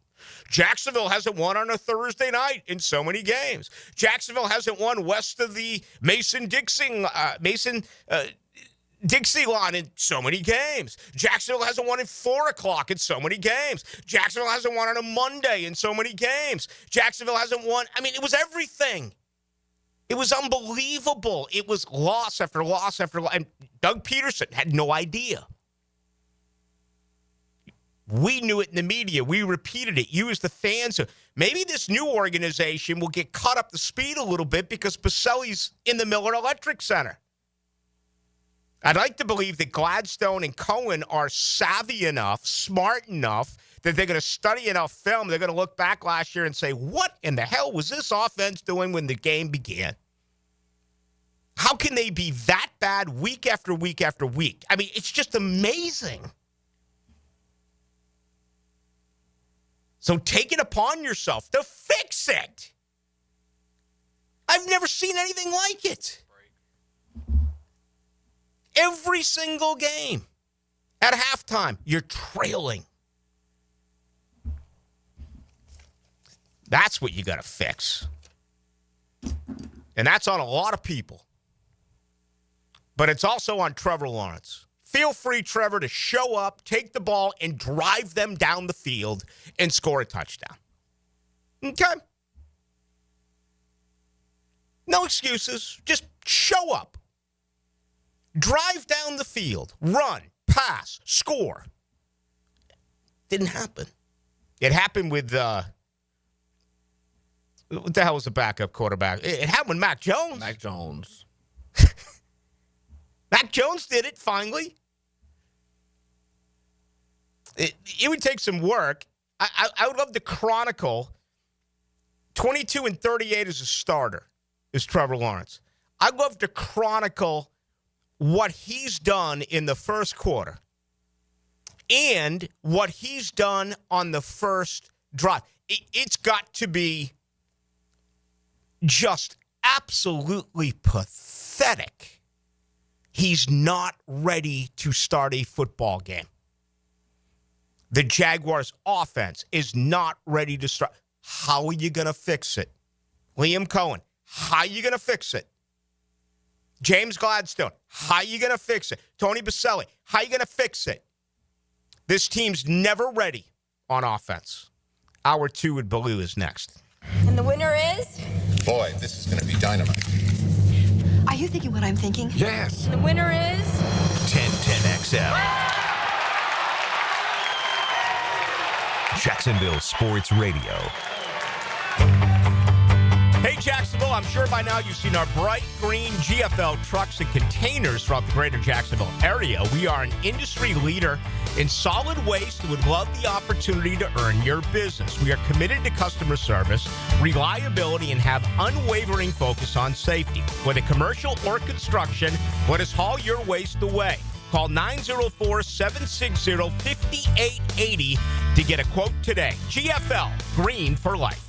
[SPEAKER 2] Jacksonville hasn't won on a Thursday night in so many games. Jacksonville hasn't won west of the Mason-Dixie line in so many games. Jacksonville hasn't won at 4 o'clock in so many games. Jacksonville hasn't won on a Monday in so many games. Jacksonville hasn't won. It was everything. It was unbelievable. It was loss after loss after loss. And Doug Peterson had no idea. We knew it in the media. We repeated it. You as the fans. Maybe this new organization will get caught up to speed a little bit because Baselli's in the Miller Electric Center. I'd like to believe that Gladstone and Cohen are savvy enough, smart enough, that they're going to study enough film. They're going to look back last year and say, what in the hell was this offense doing when the game began? How can they be that bad week after week after week? It's just amazing. So take it upon yourself to fix it. I've never seen anything like it. Every single game. At halftime, you're trailing. That's what you got to fix. And that's on a lot of people. But it's also on Trevor Lawrence. Feel free, Trevor, to show up, take the ball, and drive them down the field and score a touchdown. Okay? No excuses. Just show up. Drive down the field. Run. Pass. Score. Didn't happen. It happened with, what the hell was the backup quarterback? It happened with Mac Jones.
[SPEAKER 3] Mac Jones.
[SPEAKER 2] Mac Jones did it, finally. It would take some work. I would love to chronicle 22 and 38 as a starter is Trevor Lawrence. I'd love to chronicle what he's done in the first quarter and what he's done on the first drive. It's got to be just absolutely pathetic. He's not ready to start a football game. The Jaguars' offense is not ready to start. How are you going to fix it? Liam Cohen, how are you going to fix it? James Gladstone, how are you going to fix it? Tony Baselli, how are you going to fix it? This team's never ready on offense. Hour 2 with Ballou is next.
[SPEAKER 4] And the winner is?
[SPEAKER 5] Boy, this is going to be dynamite.
[SPEAKER 4] Are you thinking what I'm thinking?
[SPEAKER 5] Yes.
[SPEAKER 4] And the winner is?
[SPEAKER 1] 1010XL. Jacksonville Sports Radio.
[SPEAKER 2] Hey, Jacksonville, I'm sure by now you've seen our bright green GFL trucks and containers throughout the greater Jacksonville area. We are an industry leader in solid waste and would love the opportunity to earn your business. We are committed to customer service, reliability, and have unwavering focus on safety. Whether commercial or construction, let us haul your waste away. Call 904-760-5880 to get a quote today. GFL, green for life.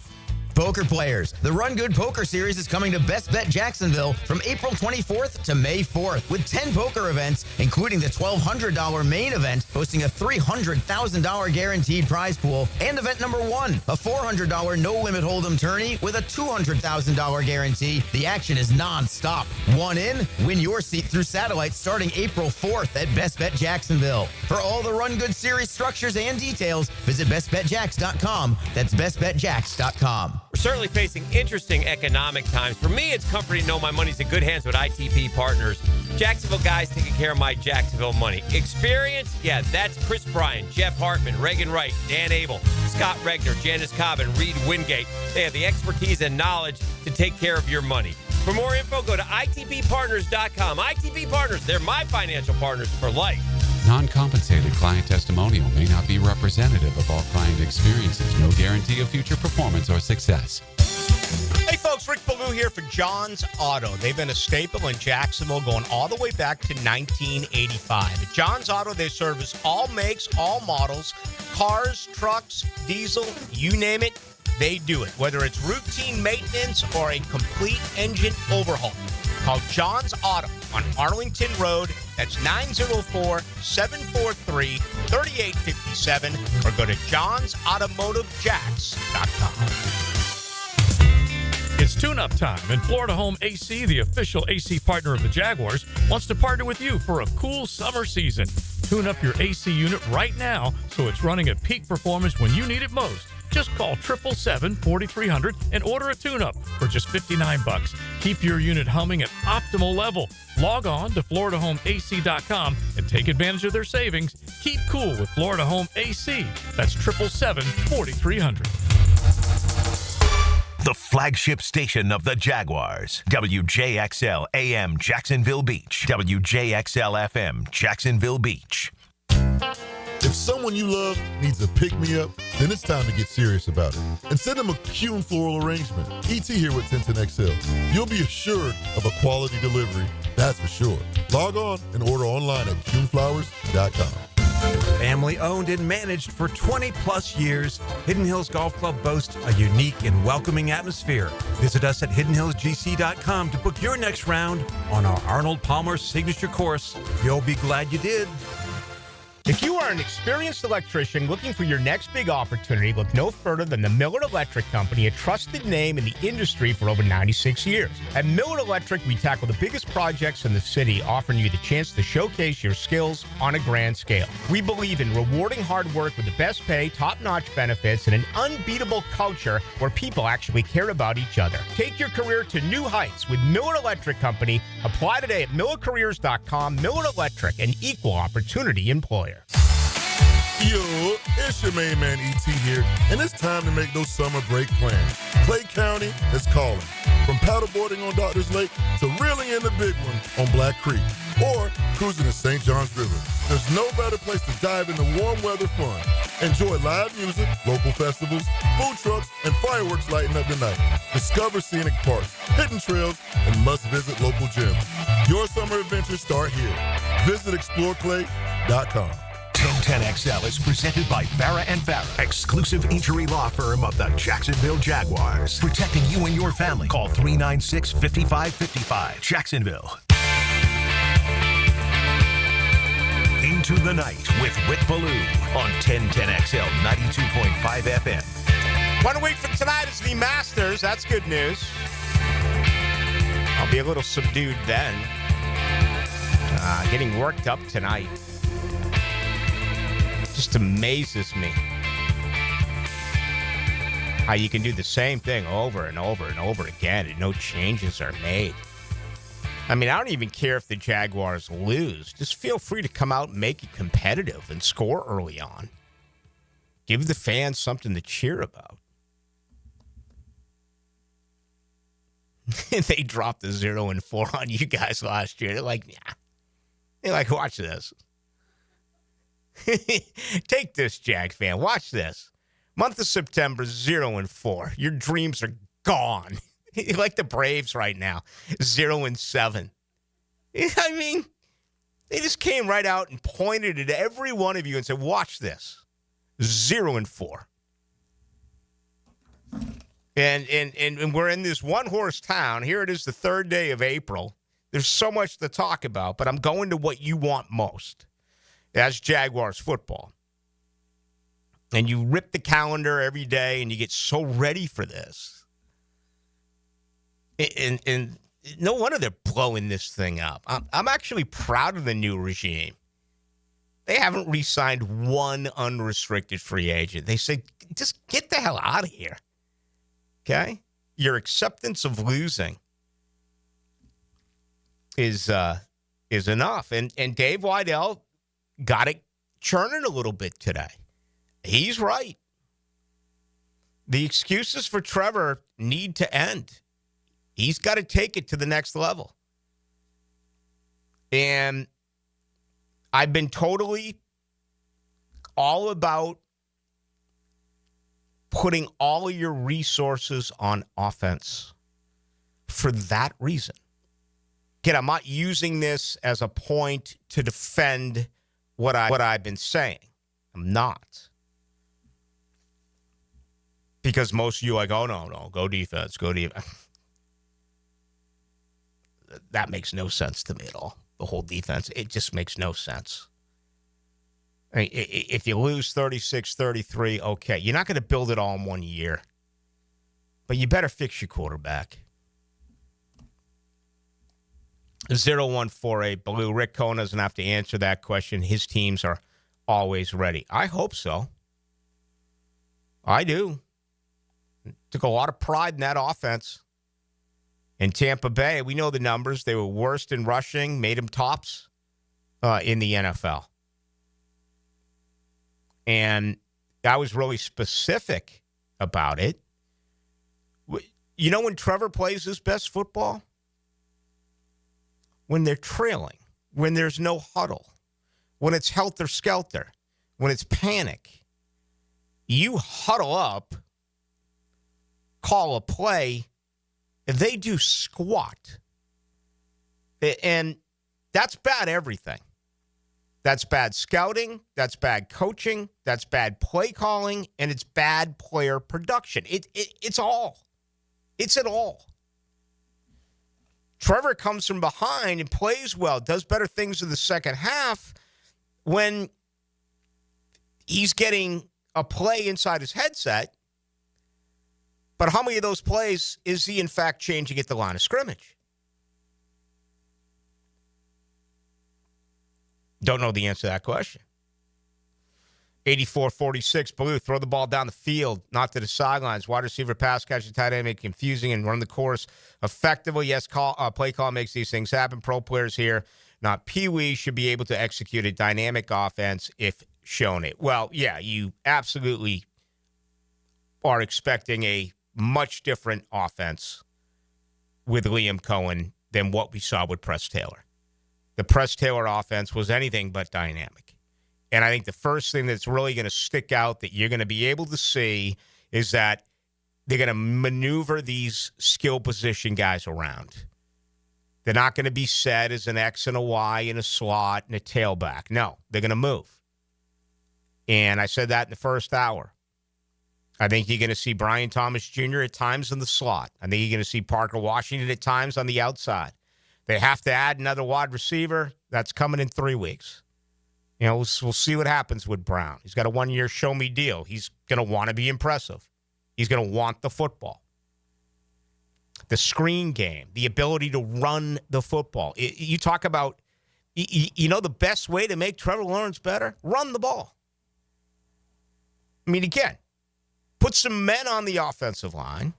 [SPEAKER 7] Poker players, the Run Good Poker Series is coming to Best Bet Jacksonville from April 24th to May 4th with 10 poker events, including the $1,200 main event, hosting a $300,000 guaranteed prize pool, and event number 1, a $400 no-limit hold'em tourney with a $200,000 guarantee. The action is non-stop. One in, win your seat through satellite starting April 4th at Best Bet Jacksonville. For all the Run Good Series structures and details, visit bestbetjacks.com. That's bestbetjacks.com.
[SPEAKER 29] We're certainly facing interesting economic times. For me, it's comforting to know my money's in good hands with ITP Partners. Jacksonville guys taking care of my Jacksonville money. Experience? Yeah, that's Chris Bryan, Jeff Hartman, Reagan Wright, Dan Abel, Scott Regner, Janice Cobb, and Reed Wingate. They have the expertise and knowledge to take care of your money. For more info, go to itppartners.com. ITP Partners, they're my financial partners for life.
[SPEAKER 9] Non-compensated client testimonial may not be representative of all client experiences. No guarantee of future performance or success.
[SPEAKER 2] Hey folks, Rick Ballou here for John's Auto. They've been a staple in Jacksonville going all the way back to 1985. At John's Auto, they service all makes, all models, cars, trucks, diesel, you name it, they do it. Whether it's routine maintenance or a complete engine overhaul. Call John's Auto on Arlington Road. That's 904-743-3857 or go to johnsautomotivejacks.com.
[SPEAKER 8] It's tune-up time, and Florida Home AC, the official AC partner of the Jaguars, wants to partner with you for a cool summer season. Tune up your AC unit right now so it's running at peak performance when you need it most. Just call 777-4300 and order a tune-up for just $59. Keep your unit humming at optimal level. Log on to FloridaHomeAC.com and take advantage of their savings. Keep cool with Florida Home AC. That's 777-4300.
[SPEAKER 1] The flagship station of the Jaguars. WJXL AM Jacksonville Beach. WJXL FM Jacksonville Beach.
[SPEAKER 10] If someone you love needs a pick-me-up, then it's time to get serious about it. And send them a Kuhn floral arrangement. ET here with 1010XL. You'll be assured of a quality delivery, that's for sure. Log on and order online at KuhnFlowers.com.
[SPEAKER 11] Family owned and managed for 20 plus years, Hidden Hills Golf Club boasts a unique and welcoming atmosphere. Visit us at hiddenhillsgc.com to book your next round on our Arnold Palmer signature course. You'll be glad you did.
[SPEAKER 2] If you are an experienced electrician looking for your next big opportunity, look no further than the Miller Electric Company, a trusted name in the industry for over 96 years. At Miller Electric, we tackle the biggest projects in the city, offering you the chance to showcase your skills on a grand scale. We believe in rewarding hard work with the best pay, top-notch benefits, and an unbeatable culture where people actually care about each other. Take your career to new heights with Miller Electric Company. Apply today at millercareers.com. Miller Electric, an equal opportunity employer.
[SPEAKER 10] Yo, it's your main man E.T. here, and it's time to make those summer break plans. Clay County is calling. From paddleboarding on Doctors Lake to reeling in the big one on Black Creek or cruising the St. Johns River. There's no better place to dive into warm weather fun. Enjoy live music, local festivals, food trucks, and fireworks lighting up the night. Discover scenic parks, hidden trails, and must-visit local gyms. Your summer adventures start here. Visit exploreclay.com.
[SPEAKER 1] 1010XL is presented by Farah & Farah, exclusive injury law firm of the Jacksonville Jaguars. Protecting you and your family. Call 396-5555. Jacksonville. Into the Night with Rick Ballou on 1010XL 92.5 FM.
[SPEAKER 2] 1 week from tonight is the Masters. That's good news. I'll be a little subdued then. Getting worked up tonight. Just amazes me how you can do the same thing over and over and over again and no changes are made. I mean, I don't even care if the Jaguars lose. Just feel free to come out and make it competitive and score early on. Give the fans something to cheer about. They dropped the 0-4 on you guys last year. They're like, yeah. They're like, watch this. Take this, Jag fan. Watch this. Month of September, 0-4. Your dreams are gone. Like the Braves right now, 0-7. I mean, they just came right out and pointed at every one of you and said, watch this. 0-4. And we're in this one-horse town. Here it is, the third day of April. There's so much to talk about, but I'm going to what you want most. That's Jaguars football. And you rip the calendar every day, and you get so ready for this. And no wonder they're blowing this thing up. I'm actually proud of the new regime. They haven't re-signed one unrestricted free agent. They said, just get the hell out of here. Okay? Your acceptance of losing is enough. And Dave Weidel got it churning a little bit today. He's right. The excuses for Trevor need to end. He's got to take it to the next level. And I've been totally all about putting all of your resources on offense for that reason. Again, I'm not using this as a point to defend what I've been saying. I'm not. Because most of you are like, oh, no, go defense, go defense. That makes no sense to me at all. The whole defense, it just makes no sense. I mean, if you lose 36-33, okay. You're not going to build it all in 1 year. But you better fix your quarterback. 0148 Blue. Rick Cohen doesn't have to answer that question. His teams are always ready. I hope so. I do. Took a lot of pride in that offense. In Tampa Bay, we know the numbers. They were worst in rushing, made them tops in the NFL. And I was really specific about it. You know when Trevor plays his best football? When they're trailing, when there's no huddle, when it's helter-skelter, when it's panic. You huddle up, call a play, and they do squat. And that's bad everything. That's bad scouting. That's bad coaching. That's bad play calling. And it's bad player production. It's all. It's it all. Trevor comes from behind and plays well, does better things in the second half when he's getting a play inside his headset. But how many of those plays is he, in fact, changing at the line of scrimmage? Don't know the answer to that question. 84-46, Ballou, throw the ball down the field, not to the sidelines. Wide receiver, pass catch, tight end, make it confusing and run the course effectively. Yes, play call makes these things happen. Pro players here, not Pee-wee, should be able to execute a dynamic offense if shown it. Well, yeah, you absolutely are expecting a much different offense with Liam Cohen than what we saw with Press Taylor. The Press Taylor offense was anything but dynamic. And I think the first thing that's really going to stick out that you're going to be able to see is that they're going to maneuver these skill position guys around. They're not going to be set as an X and a Y and a slot and a tailback. No, they're going to move. And I said that in the first hour. I think you're going to see Brian Thomas Jr. at times in the slot. I think you're going to see Parker Washington at times on the outside. They have to add another wide receiver. That's coming in 3 weeks. You know, we'll see what happens with Brown. He's got a 1-year show-me deal. He's going to want to be impressive. He's going to want the football. The screen game, the ability to run the football. You talk about, you know, the best way to make Trevor Lawrence better? Run the ball. I mean, again, put some men on the offensive line.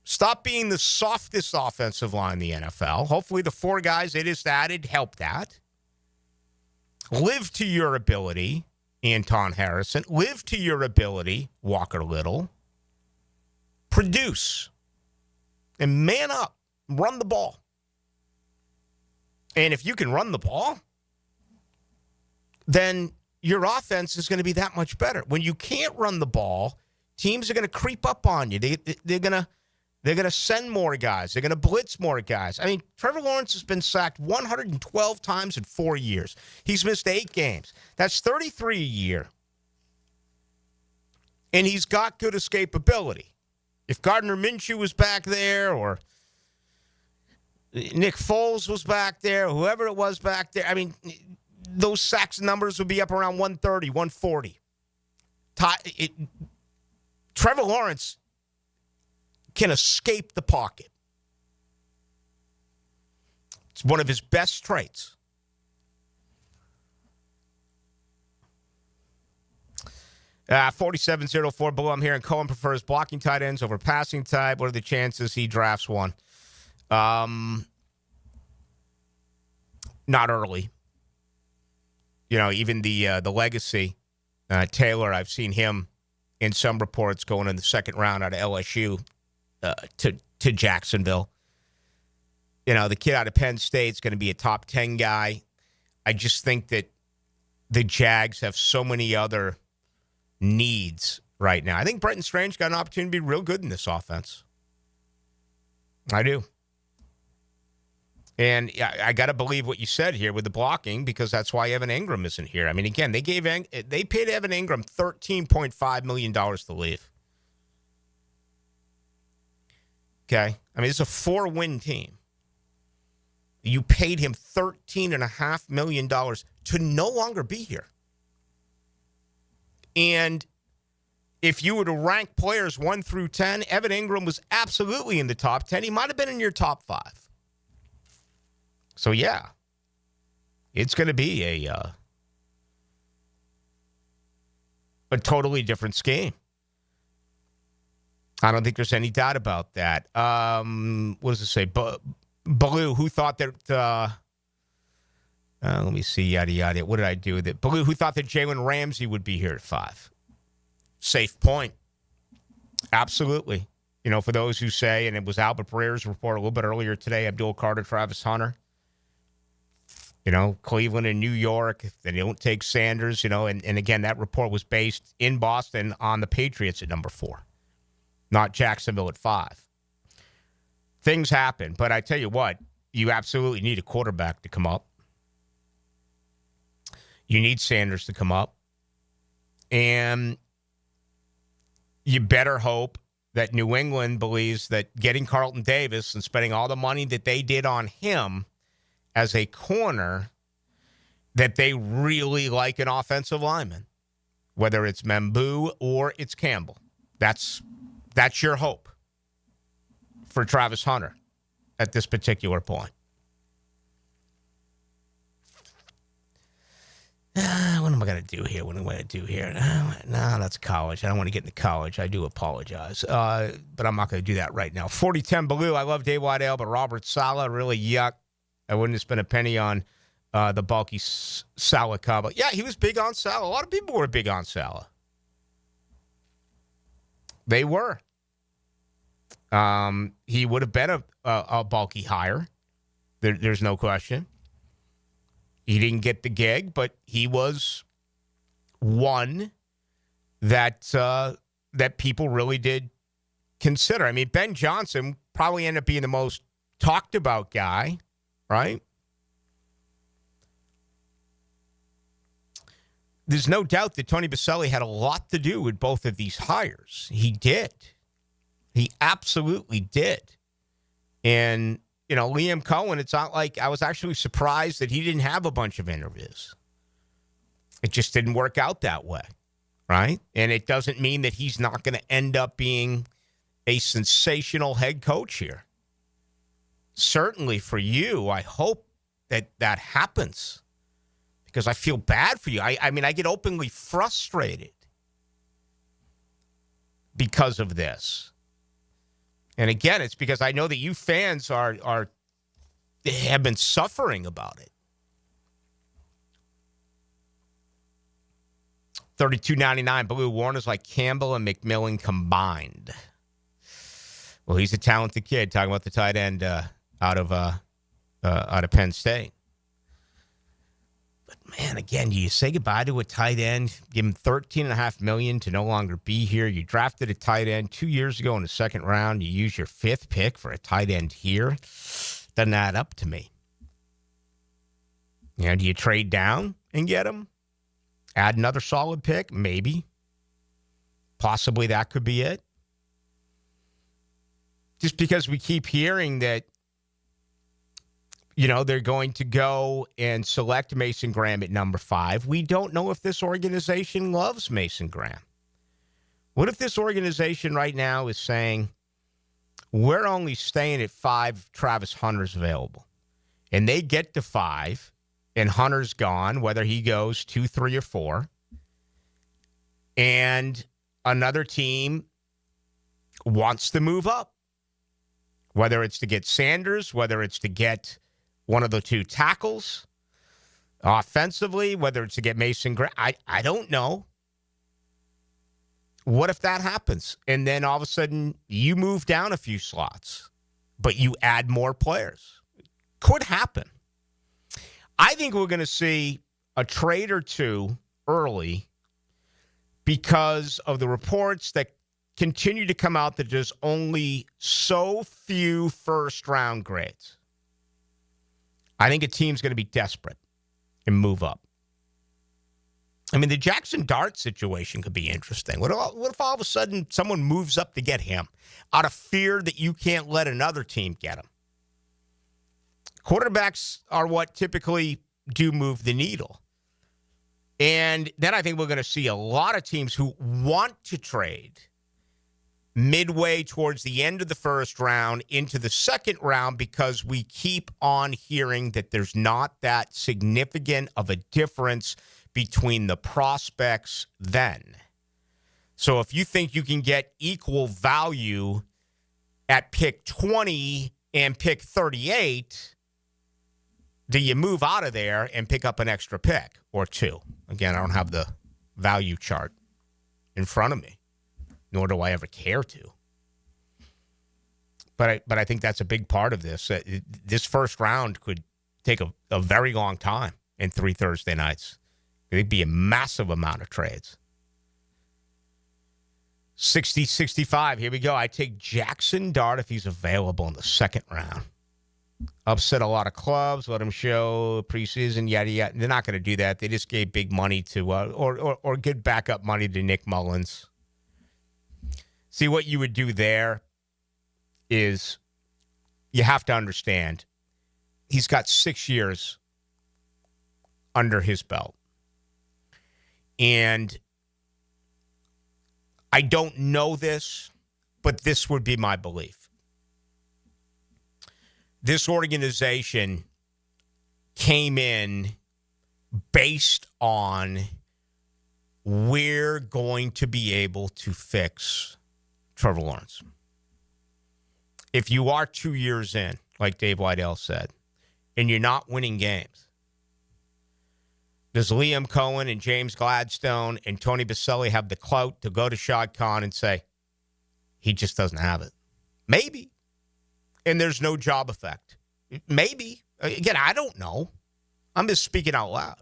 [SPEAKER 2] Stop being the softest offensive line in the NFL. Hopefully the 4 guys they just added help that. Live to your ability, Anton Harrison. Live to your ability, Walker Little. Produce. And man up. Run the ball. And if you can run the ball, then your offense is going to be that much better. When you can't run the ball, teams are going to creep up on you. They're going to send more guys. They're going to blitz more guys. I mean, Trevor Lawrence has been sacked 112 times in 4 years. He's missed 8 games. That's 33 a year. And he's got good escapability. If Gardner Minshew was back there or Nick Foles was back there, or whoever it was back there, I mean, those sacks numbers would be up around 130, 140. Trevor Lawrence can escape the pocket. It's one of his best traits. Uh, 4704 below. I'm hearing Cohen prefers blocking tight ends over passing type. What are the chances he drafts one? Not early. You know, even the legacy Taylor. I've seen him in some reports going in the second round out of LSU. To Jacksonville. You know, the kid out of Penn State's going to be a top 10 guy. I just think that the Jags have so many other needs right now. I think Brenton Strange got an opportunity to be real good in this offense. I do. And I got to believe what you said here with the blocking because that's why Evan Ingram isn't here. I mean, again, they paid Evan Ingram $13.5 million to leave. Okay? I mean, it's a 4-win team. You paid him $13.5 million to no longer be here. And if you were to rank players 1 through 10, Evan Ingram was absolutely in the top 10. He might have been in your top 5. So, yeah, it's going to be a totally different scheme. I don't think there's any doubt about that. What does it say? Ballou, who thought that let me see, yada, yada. What did I do with it? Ballou, who thought that Jalen Ramsey would be here at 5? Safe point. Absolutely. You know, for those who say, and it was Albert Pereira's report a little bit earlier today, Abdul Carter, Travis Hunter. You know, Cleveland and New York, if they don't take Sanders, you know, and again, that report was based in Boston on the Patriots at number 4. Not Jacksonville at 5. Things happen, but I tell you what, you absolutely need a quarterback to come up. You need Sanders to come up. And you better hope that New England believes that getting Carlton Davis and spending all the money that they did on him as a corner, that they really like an offensive lineman, whether it's M'Bou or it's Campbell. That's your hope for Travis Hunter at this particular point. What am I going to do here? No, that's college. I don't want to get into college. I do apologize. But I'm not going to do that right now. 40-10 Ballou. I love Dave Waddell, but Robert Saleh, really yuck. I wouldn't have spent a penny on the bulky Saleh combo. Yeah, he was big on Saleh. A lot of people were big on Saleh. They were. He would have been a bulky hire. There's no question. He didn't get the gig, but he was one that people really did consider. I mean, Ben Johnson probably ended up being the most talked about guy, right? There's no doubt that Tony Boselli had a lot to do with both of these hires. He did. He absolutely did. And Liam Cohen, it's not like I was actually surprised that he didn't have a bunch of interviews. It just didn't work out that way, right? And it doesn't mean that he's not going to end up being a sensational head coach here. Certainly for you, I hope that happens because I feel bad for you. I mean, I get openly frustrated because of this. And again, it's because I know that you fans have been suffering about it. $32.99. Blue Warner's like Campbell and McMillan combined. Well, he's a talented kid. Talking about the tight end out of Penn State. But man, again, do you say goodbye to a tight end? Give him $13.5 million to no longer be here. You drafted a tight end 2 years ago in the second round. You use your fifth pick for a tight end here. Doesn't add up to me. Do you trade down and get him? Add another solid pick? Maybe. Possibly that could be it. Just because we keep hearing that, they're going to go and select Mason Graham at number 5. We don't know if this organization loves Mason Graham. What if this organization right now is saying, we're only staying at 5, Travis Hunter's available. And they get to 5, and Hunter's gone, whether he goes 2, 3, or 4. And another team wants to move up. Whether it's to get Sanders, whether it's to get one of the 2 tackles offensively, whether it's to get Mason Graham. I don't know. What if that happens? And then all of a sudden you move down a few slots, but you add more players. Could happen. I think we're going to see a trade or 2 early because of the reports that continue to come out that there's only so few first-round grades. I think a team's going to be desperate and move up. I mean, the Jackson Dart situation could be interesting. What if all of a sudden someone moves up to get him out of fear that you can't let another team get him? Quarterbacks are what typically do move the needle. And then I think we're going to see a lot of teams who want to trade midway towards the end of the first round into the second round because we keep on hearing that there's not that significant of a difference between the prospects then. So if you think you can get equal value at pick 20 and pick 38, do you move out of there and pick up an extra pick or 2? Again, I don't have the value chart in front of me, nor do I ever care to. But I think that's a big part of this. This first round could take a very long time in 3 Thursday nights. It'd be a massive amount of trades. 60-65. Here we go. I take Jackson Dart if he's available in the second round. upset a lot of clubs, let them show preseason, yada, yada. They're not going to do that. They just gave big money to, or good backup money to Nick Mullins. See, what you would do there is you have to understand he's got 6 years under his belt. And I don't know this, but this would be my belief. This organization came in based on we're going to be able to fix Trevor Lawrence. If you are 2 years in, like Dave Weidel said, and you're not winning games, does Liam Cohen and James Gladstone and Tony Baselli have the clout to go to Shad Khan and say, he just doesn't have it? Maybe. And there's no job effect. Maybe. Again, I don't know. I'm just speaking out loud.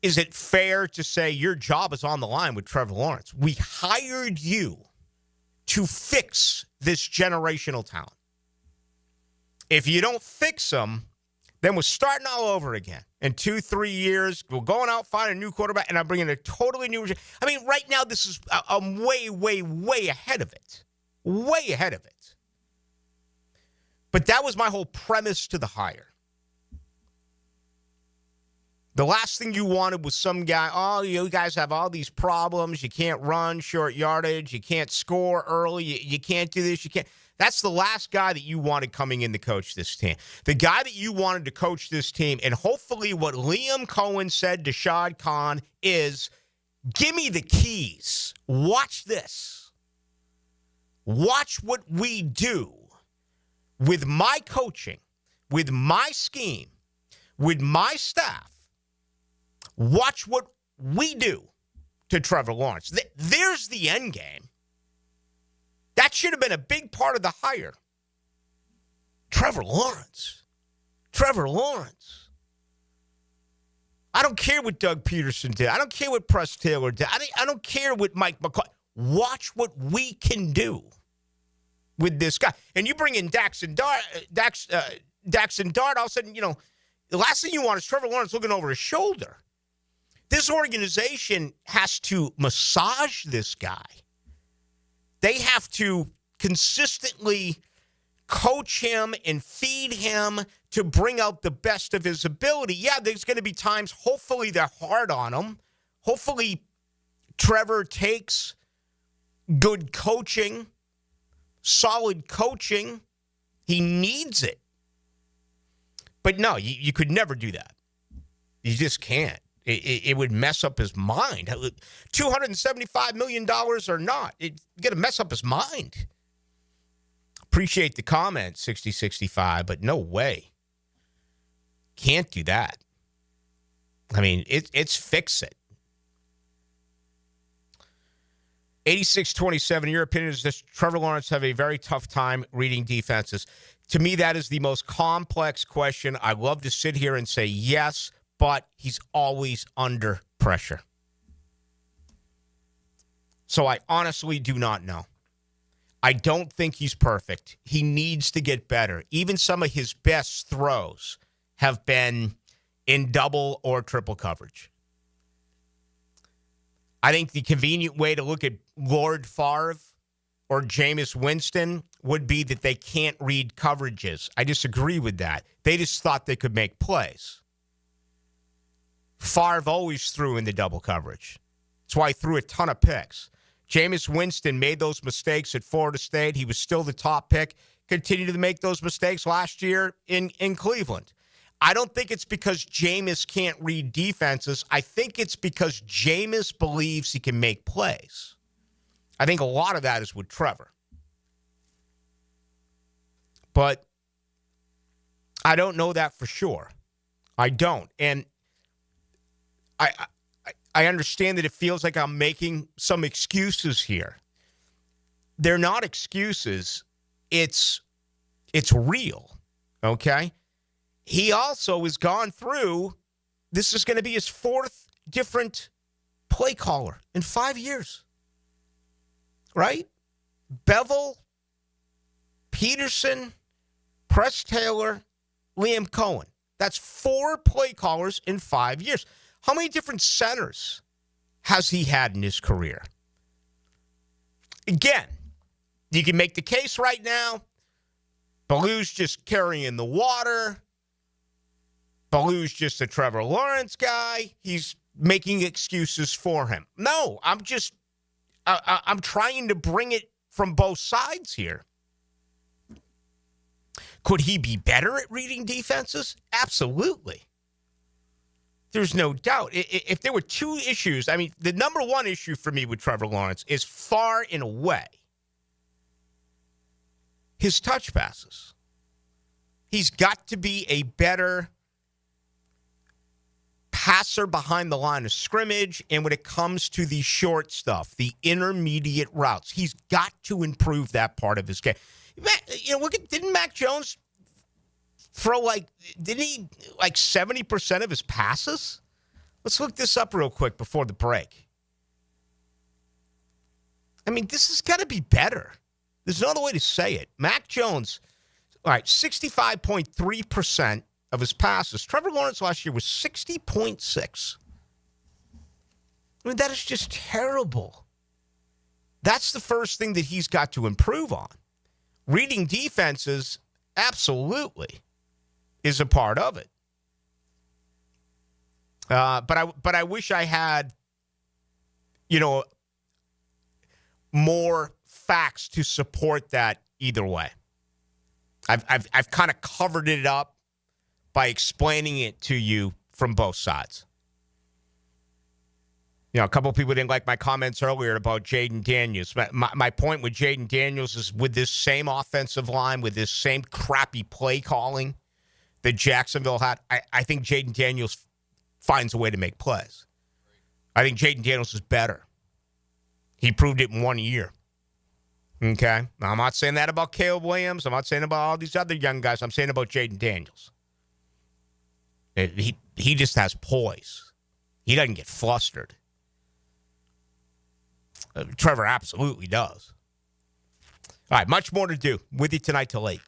[SPEAKER 2] Is it fair to say your job is on the line with Trevor Lawrence? We hired you to fix this generational talent. If you don't fix them, then we're starting all over again. In 2-3 years, we're going out, finding a new quarterback, and I'm bringing a totally new regime. I mean, right now, this is I'm way, way, way ahead of it. Way ahead of it. But that was my whole premise to the hire. The last thing you wanted was some guy, oh, you guys have all these problems. You can't run short yardage. You can't score early. You can't do this. You can't. That's the last guy that you wanted coming in to coach this team. The guy that you wanted to coach this team, and hopefully what Liam Cohen said to Shad Khan is, give me the keys. Watch this. Watch what we do with my coaching, with my scheme, with my staff. Watch what we do to Trevor Lawrence. There's the end game. That should have been a big part of the hire. Trevor Lawrence. Trevor Lawrence. I don't care what Doug Peterson did. I don't care what Press Taylor did. I don't care what Mike McCarthy. Watch what we can do with this guy. And you bring in Daxton Dart, all of a sudden, the last thing you want is Trevor Lawrence looking over his shoulder. This organization has to massage this guy. They have to consistently coach him and feed him to bring out the best of his ability. Yeah, there's going to be times, hopefully they're hard on him. Hopefully Trevor takes good coaching, solid coaching. He needs it. But no, you could never do that. You just can't. It would mess up his mind. $275 million or not, it's going to mess up his mind. Appreciate the comment, 6065, but no way. Can't do that. I mean, it's fix it. 8627, your opinion is this: Trevor Lawrence have a very tough time reading defenses. To me, that is the most complex question. I love to sit here and say yes, but he's always under pressure. So I honestly do not know. I don't think he's perfect. He needs to get better. Even some of his best throws have been in double or triple coverage. I think the convenient way to look at Lord Favre or Jameis Winston would be that they can't read coverages. I disagree with that. They just thought they could make plays. Favre always threw in the double coverage. That's why he threw a ton of picks. Jameis Winston made those mistakes at Florida State. He was still the top pick. Continued to make those mistakes last year in Cleveland. I don't think it's because Jameis can't read defenses. I think it's because Jameis believes he can make plays. I think a lot of that is with Trevor. But I don't know that for sure. I don't. And I understand that it feels like I'm making some excuses here. They're not excuses. It's real, okay? He also has gone through, this is going to be his fourth different play caller in 5 years, right? Bevel, Peterson, Press Taylor, Liam Cohen. That's 4 play callers in 5 years. How many different centers has he had in his career? Again, you can make the case right now. Ballou's just carrying the water. Ballou's just a Trevor Lawrence guy. He's making excuses for him. No, I'm trying to bring it from both sides here. Could he be better at reading defenses? Absolutely. There's no doubt. If there were 2 issues, I mean, the number 1 issue for me with Trevor Lawrence is far and away his touch passes. He's got to be a better passer behind the line of scrimmage, and when it comes to the short stuff, the intermediate routes, he's got to improve that part of his game. Didn't Mac Jones throw like 70% of his passes? Let's look this up real quick before the break. I mean, this has got to be better. There's no other way to say it. Mac Jones, all right, 65.3% of his passes. Trevor Lawrence last year was 60.6. I mean, that is just terrible. That's the first thing that he's got to improve on. Reading defenses, absolutely, is a part of it. But I wish I had, more facts to support that either way. I've kind of covered it up by explaining it to you from both sides. A couple of people didn't like my comments earlier about Jaden Daniels. My point with Jaden Daniels is with this same offensive line, with this same crappy play calling that Jacksonville had, I think Jaden Daniels finds a way to make plays. I think Jaden Daniels is better. He proved it in 1 year. Okay? Now, I'm not saying that about Caleb Williams. I'm not saying about all these other young guys. I'm saying about Jaden Daniels. He just has poise. He doesn't get flustered. Trevor absolutely does. All right, much more to do. With you tonight till 8.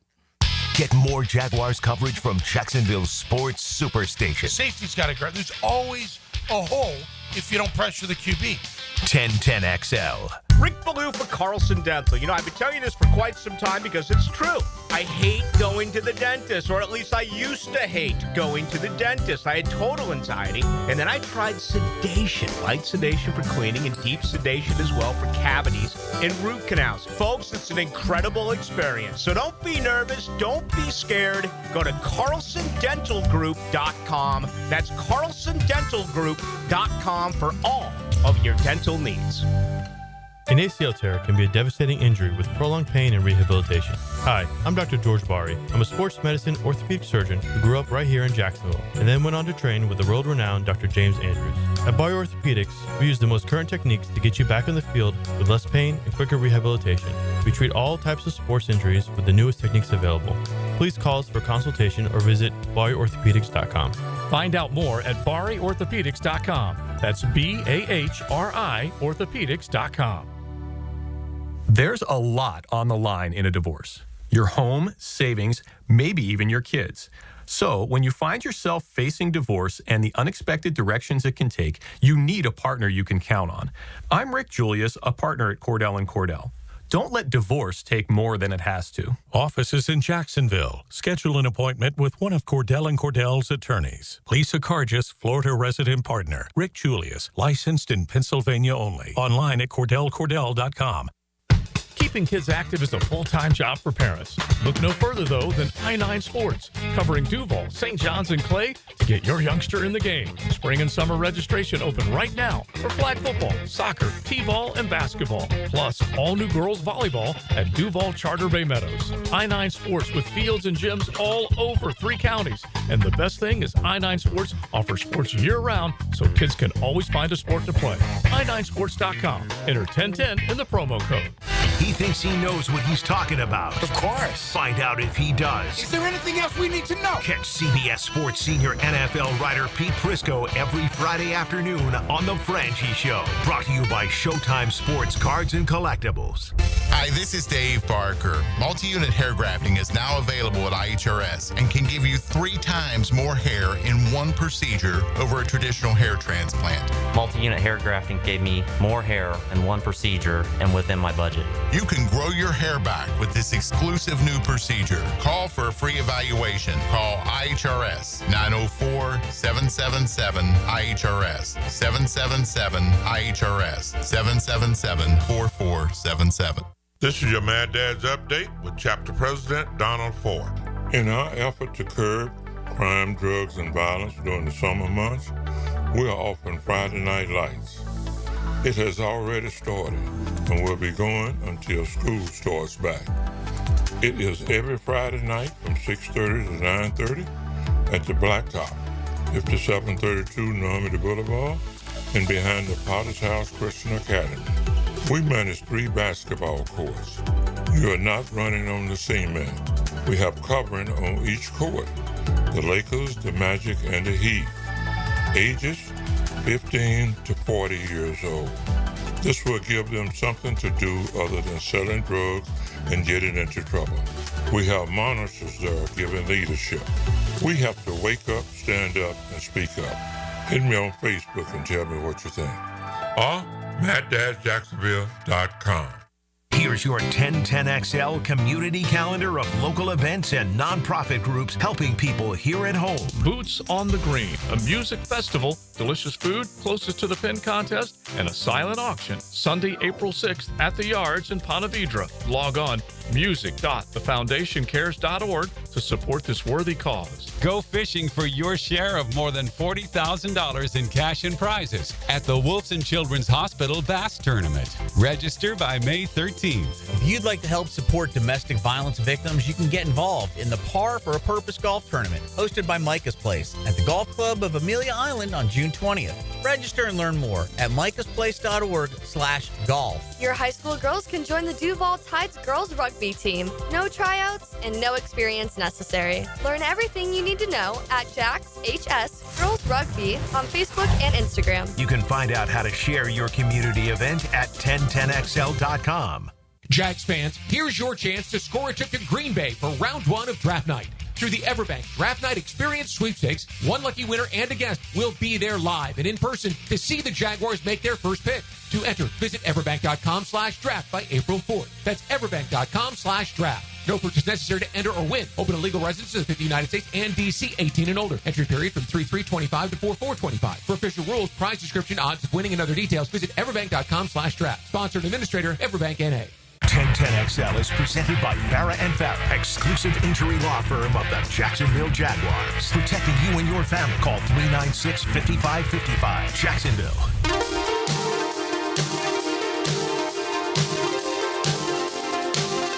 [SPEAKER 1] Get more Jaguars coverage from Jacksonville's sports superstation.
[SPEAKER 12] Safety's got to grab. There's always a hole if you don't pressure the QB.
[SPEAKER 1] 1010XL.
[SPEAKER 2] Rick Ballou for Carlson Dental. I've been telling you this for quite some time because it's true. I hate going to the dentist, or at least I used to hate going to the dentist. I had total anxiety, and then I tried sedation, light sedation for cleaning and deep sedation as well for cavities and root canals. Folks, it's an incredible experience. So don't be nervous. Don't be scared. Go to CarlsonDentalGroup.com. That's CarlsonDentalGroup.com for all of your dental needs.
[SPEAKER 13] An ACL tear can be a devastating injury with prolonged pain and rehabilitation. Hi, I'm Dr. George Bari. I'm a sports medicine orthopedic surgeon who grew up right here in Jacksonville and then went on to train with the world-renowned Dr. James Andrews. At Bari Orthopedics, we use the most current techniques to get you back on the field with less pain and quicker rehabilitation. We treat all types of sports injuries with the newest techniques available. Please call us for consultation or visit BariOrthopedics.com.
[SPEAKER 8] Find out more at BariOrthopedics.com. That's BAHRI Orthopedics.com.
[SPEAKER 15] There's a lot on the line in a divorce. Your home, savings, maybe even your kids. So when you find yourself facing divorce and the unexpected directions it can take, you need a partner you can count on. I'm Rick Julius, a partner at Cordell & Cordell. Don't let divorce take more than it has to.
[SPEAKER 16] Offices in Jacksonville. Schedule an appointment with one of Cordell & Cordell's attorneys. Lisa Cargis, Florida resident partner. Rick Julius, licensed in Pennsylvania only. Online at CordellCordell.com.
[SPEAKER 8] Keeping kids active is a full-time job for parents. Look no further, though, than I-9 Sports, covering Duval, St. John's, and Clay to get your youngster in the game. Spring and summer registration open right now for flag football, soccer, t-ball, and basketball. Plus, all new girls volleyball at Duval Charter Bay Meadows. I-9 Sports with fields and gyms all over 3 counties. And the best thing is I-9 Sports offers sports year-round so kids can always find a sport to play. I9sports.com. Enter 1010 in the promo code.
[SPEAKER 1] He thinks he knows what he's talking about.
[SPEAKER 12] Of course.
[SPEAKER 1] Find out if he does.
[SPEAKER 12] Is there anything else we need to know?
[SPEAKER 1] Catch CBS Sports senior NFL writer Pete Prisco every Friday afternoon on The Franchi Show. Brought to you by Showtime Sports Cards and Collectibles.
[SPEAKER 5] Hi, this is Dave Barker. Multi-unit hair grafting is now available at IHRS and can give you 3 times more hair in one procedure over a traditional hair transplant.
[SPEAKER 17] Multi-unit hair grafting gave me more hair in one procedure and within my budget.
[SPEAKER 5] You can grow your hair back with this exclusive new procedure. Call for a free evaluation. Call IHRS 904-777-IHRS 777-IHRS 777-4477.
[SPEAKER 20] This is your Mad Dad's Update with Chapter President Donald Ford. In our effort to curb crime, drugs, and violence during the summer months, we are offering Friday Night Lights. It has already started and will be going until school starts back. It is every Friday night from 6:30 to 9:30 at the Blacktop, 5732 Normandy Boulevard, and behind the Potter's House Christian Academy. We manage 3 basketball courts. You are not running on the cement. We have covering on each court. The Lakers, the Magic, and the Heat. Ages 15 to 40 years old. This will give them something to do other than selling drugs and getting into trouble. We have monitors there giving leadership. We have to wake up, stand up, and speak up. Hit me on Facebook and tell me what you think. Or MattDadJacksonville.com.
[SPEAKER 1] Here's your 1010XL community calendar of local events and nonprofit groups helping people here at home.
[SPEAKER 8] Boots on the Green, a music festival, delicious food closest to the pin contest, and a silent auction. Sunday, April 6th at the Yards in Ponte Vedra. Log on music.thefoundationcares.org to support this worthy cause.
[SPEAKER 9] Go fishing for your share of more than $40,000 in cash and prizes at the Wolfson Children's Hospital Bass Tournament. Register by May 13th.
[SPEAKER 7] If you'd like to help support domestic violence victims, you can get involved in the Par for a Purpose Golf Tournament, hosted by Micah's Place at the Golf Club of Amelia Island on June 20th. Register and learn more at micahsplace.org/golf.
[SPEAKER 18] Your high school girls can join the Duval Tides girls rugby team. No tryouts and no experience necessary. Learn everything you need to know at Jack's HS Girls Rugby on Facebook and Instagram.
[SPEAKER 1] You can find out how to share your community event at 1010XL.com.
[SPEAKER 21] Jags fans, here's your chance to score a trip to Green Bay for round 1 of draft night. Through the Everbank Draft Night Experience Sweepstakes, one lucky winner and a guest will be there live and in person to see the Jaguars make their first pick. To enter, visit everbank.com/draft by April 4th. That's everbank.com/draft. No purchase necessary to enter or win. Open to legal residents of the 50 United States and D.C. 18 and older. Entry period from 3/3/25 to 4/4/25. For official rules, prize description, odds of winning, and other details, visit everbank.com/draft. Sponsored administrator, Everbank N.A.
[SPEAKER 1] 1010XL is presented by Farrah & Farrah, exclusive injury law firm of the Jacksonville Jaguars. Protecting you and your family. Call 396-5555. Jacksonville.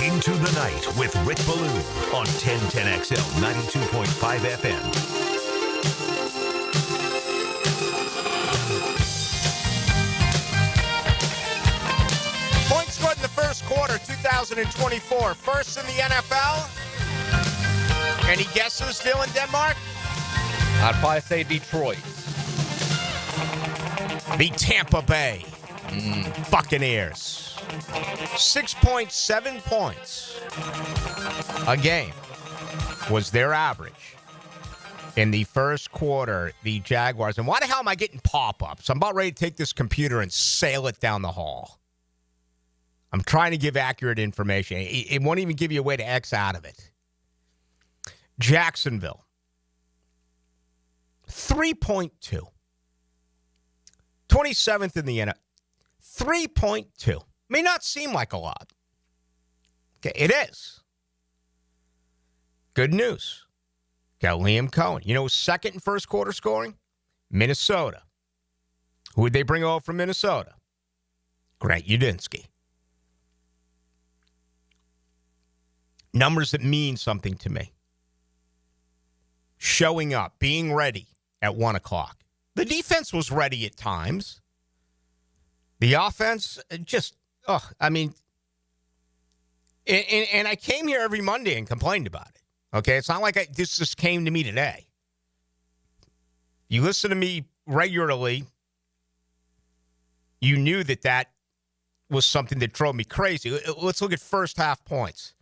[SPEAKER 1] Into the Night with Rick Ballou on 1010XL 92.5 FM.
[SPEAKER 2] Points scored in the first quarter, 2024. First in the NFL. Any guesses still in Denmark?
[SPEAKER 3] I'd probably say Detroit.
[SPEAKER 2] The Tampa Bay Buccaneers. 6.7 points a game was their average in the first quarter. The Jaguars. And why the hell am I getting pop-ups? I'm about ready to take this computer and sail it down the hall. I'm trying to give accurate information. It won't even give you a way to X out of it. Jacksonville, 3.2. 27th in the NFL. 3.2. May not seem like a lot. Okay, it is. Good news. Got Liam Cohen. You know who's second in first quarter scoring? Minnesota. Who would they bring over from Minnesota? Grant Udinski. Numbers that mean something to me. Showing up, being ready at 1 o'clock. The defense was ready at times. The offense, And I came here every Monday and complained about it. Okay, it's not like this just came to me today. You listen to me regularly, you knew that was something that drove me crazy. Let's look at first half points.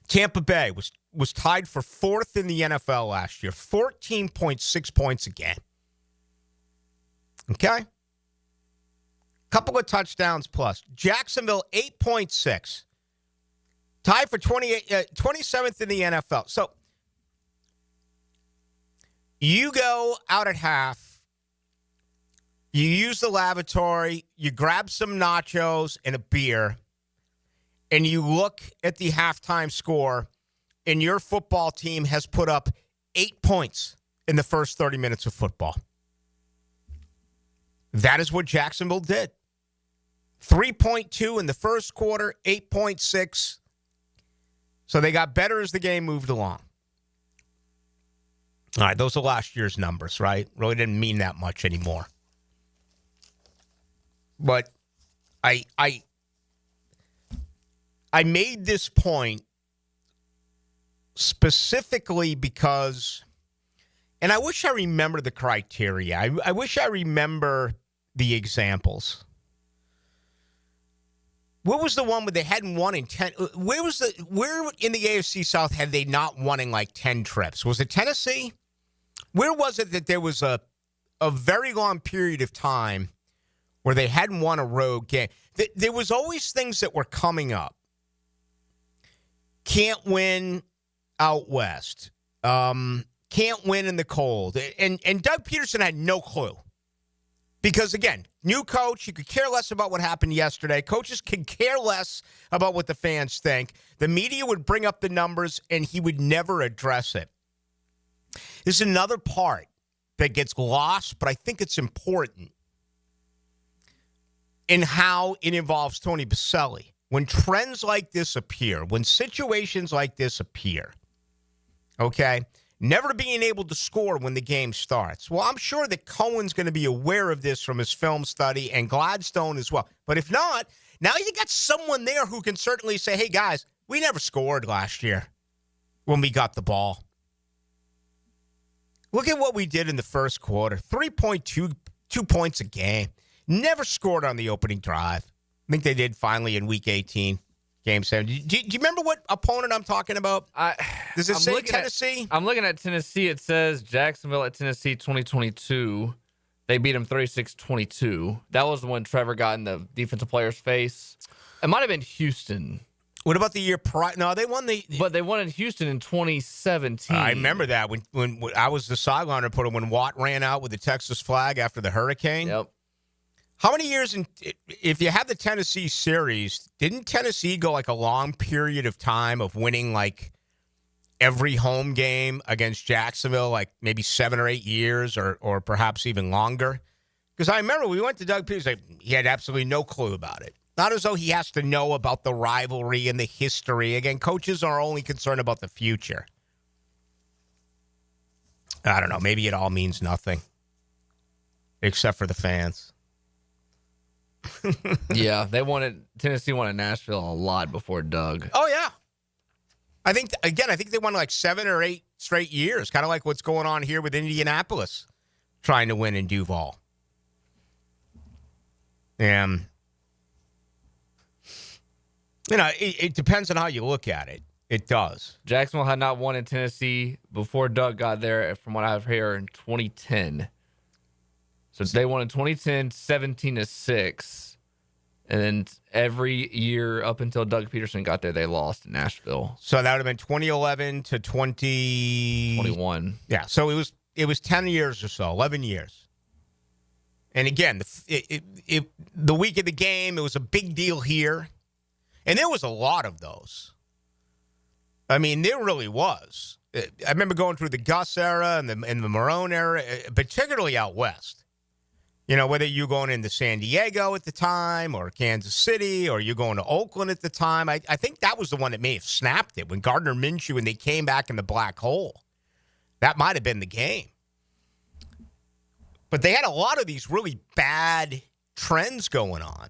[SPEAKER 2] Tampa Bay was tied for 4th in the NFL last year, 14.6 points a game. Okay? Couple of touchdowns plus. Jacksonville, 8.6. Tied for 27th in the NFL. So, you go out at half, you use the lavatory, you grab some nachos and a beer, and you look at the halftime score, and your football team has put up 8 points in the first 30 minutes of football. That is what Jacksonville did. 3.2 in the first quarter, 8.6. So they got better as the game moved along. All right, those are last year's numbers, right? Really didn't mean that much anymore. But I made this point specifically because, and I wish I remember the criteria. I wish I remember the examples. What was the one where they hadn't won in 10? Where in the AFC South had they not won in like 10 trips? Was it Tennessee? Where was it that there was a very long period of time where they hadn't won a road game? There was always things that were coming up. Can't win out west. Can't win in the cold. And Doug Peterson had no clue. Because, again, new coach, you could care less about what happened yesterday. Coaches can care less about what the fans think. The media would bring up the numbers, and he would never address it. This is another part that gets lost, but I think it's important in how it involves Tony Boselli. When trends like this appear, when situations like this appear, okay, never being able to score when the game starts. Well, I'm sure that Cohen's going to be aware of this from his film study and Gladstone as well. But if not, now you got someone there who can certainly say, hey, guys, we never scored last year when we got the ball. Look at what we did in the first quarter. 3.2 points a game. Never scored on the opening drive. I think they did finally in Week 18. Game 7. Do you remember what opponent I'm talking about? Does it say Tennessee?
[SPEAKER 3] I'm looking at Tennessee. It says Jacksonville at Tennessee 2022. They beat them 36-22. That was the one Trevor got in the defensive player's face. It might have been Houston.
[SPEAKER 2] What about the year prior? No, they won
[SPEAKER 3] But they won in Houston in 2017.
[SPEAKER 2] I remember that when I was the sideline reporter when Watt ran out with the Texas flag after the hurricane.
[SPEAKER 3] Yep.
[SPEAKER 2] How many years, if you have the Tennessee series, didn't Tennessee go like a long period of time of winning like every home game against Jacksonville, like maybe 7 or 8 years or perhaps even longer? Because I remember we went to Doug Peterson, he had absolutely no clue about it. Not as though he has to know about the rivalry and the history. Again, coaches are only concerned about the future. I don't know. Maybe it all means nothing except for the fans.
[SPEAKER 3] Yeah, Tennessee wanted Nashville a lot before Doug.
[SPEAKER 2] Oh, yeah. I think they won like 7 or 8 straight years, kind of like what's going on here with Indianapolis trying to win in Duval. And, it depends on how you look at it. It does.
[SPEAKER 3] Jacksonville had not won in Tennessee before Doug got there, from what I've heard, in 2010. So they won in 2010, 17-6. And then every year up until Doug Peterson got there, they lost in Nashville.
[SPEAKER 2] So that would have been 2011 to 2021. Yeah, so it was 10 years or so, 11 years. And again, the week of the game, it was a big deal here. And there was a lot of those. I mean, there really was. I remember going through the Gus era and the Marone era, particularly out west. Whether you're going into San Diego at the time or Kansas City or you're going to Oakland at the time, I think that was the one that may have snapped it when Gardner Minshew and they came back in the black hole. That might have been the game. But they had a lot of these really bad trends going on.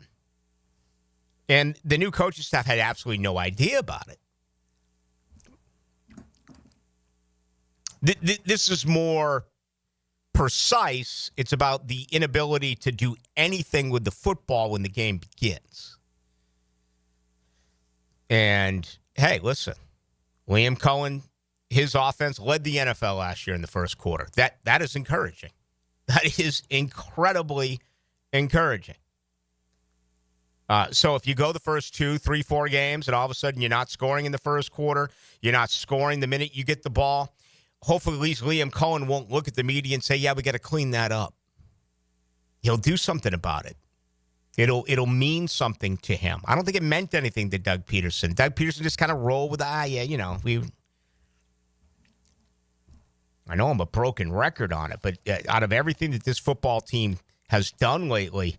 [SPEAKER 2] And the new coaching staff had absolutely no idea about it. This is more precise. It's about the inability to do anything with the football when the game begins. And, hey, listen, Liam Cohen, his offense led the NFL last year in the first quarter. That is encouraging. That is incredibly encouraging. So if you go the first 2, 3, 4 games and all of a sudden you're not scoring in the first quarter, you're not scoring the minute you get the ball, hopefully at least Liam Cohen won't look at the media and say, yeah, we got to clean that up. He'll do something about it. It'll mean something to him. I don't think it meant anything to Doug Peterson. Doug Peterson just kind of rolled with, I know I'm a broken record on it, but out of everything that this football team has done lately,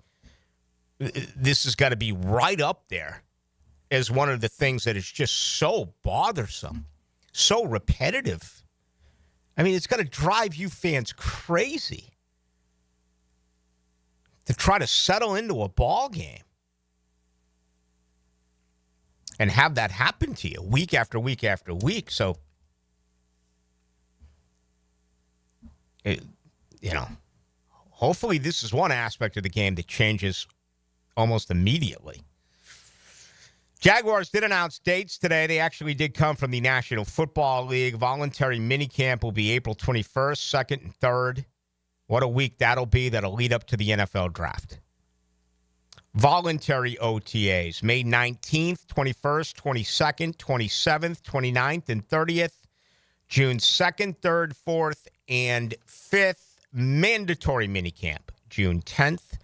[SPEAKER 2] this has got to be right up there as one of the things that is just so bothersome, so repetitive. I mean, it's going to drive you fans crazy to try to settle into a ball game and have that happen to you week after week after week. So, hopefully this is one aspect of the game that changes almost immediately. Jaguars did announce dates today. They actually did come from the National Football League. Voluntary minicamp will be April 21st, 2nd, and 3rd. What a week that'll be. That'll lead up to the NFL draft. Voluntary OTAs, May 19th, 21st, 22nd, 27th, 29th, and 30th. June 2nd, 3rd, 4th, and 5th. Mandatory minicamp, June 10th,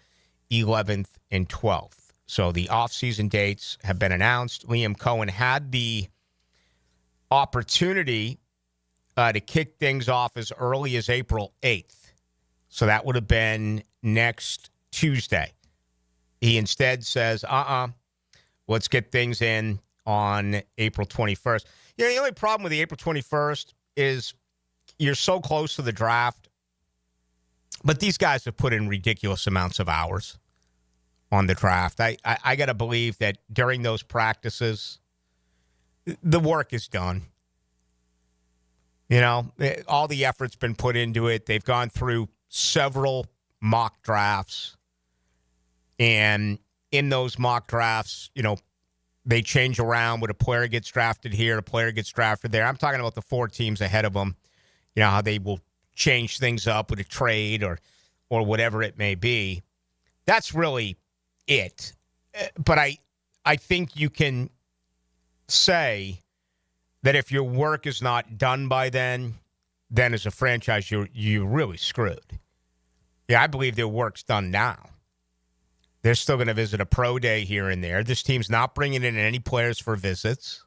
[SPEAKER 2] 11th, and 12th. So the off-season dates have been announced. Liam Cohen had the opportunity to kick things off as early as April 8th. So that would have been next Tuesday. He instead says, let's get things in on April 21st. The only problem with the April 21st is you're so close to the draft, but these guys have put in ridiculous amounts of hours on the draft. I got to believe that during those practices, the work is done. All the effort's been put into it. They've gone through several mock drafts. And in those mock drafts, they change around when a player gets drafted here, a player gets drafted there. I'm talking about the 4 teams ahead of them, how they will change things up with a trade or whatever it may be. That's really it. But I think you can say that if your work is not done by then as a franchise, you're really screwed. Yeah, I believe their work's done now. They're still going to visit a pro day here and there. This team's not bringing in any players for visits.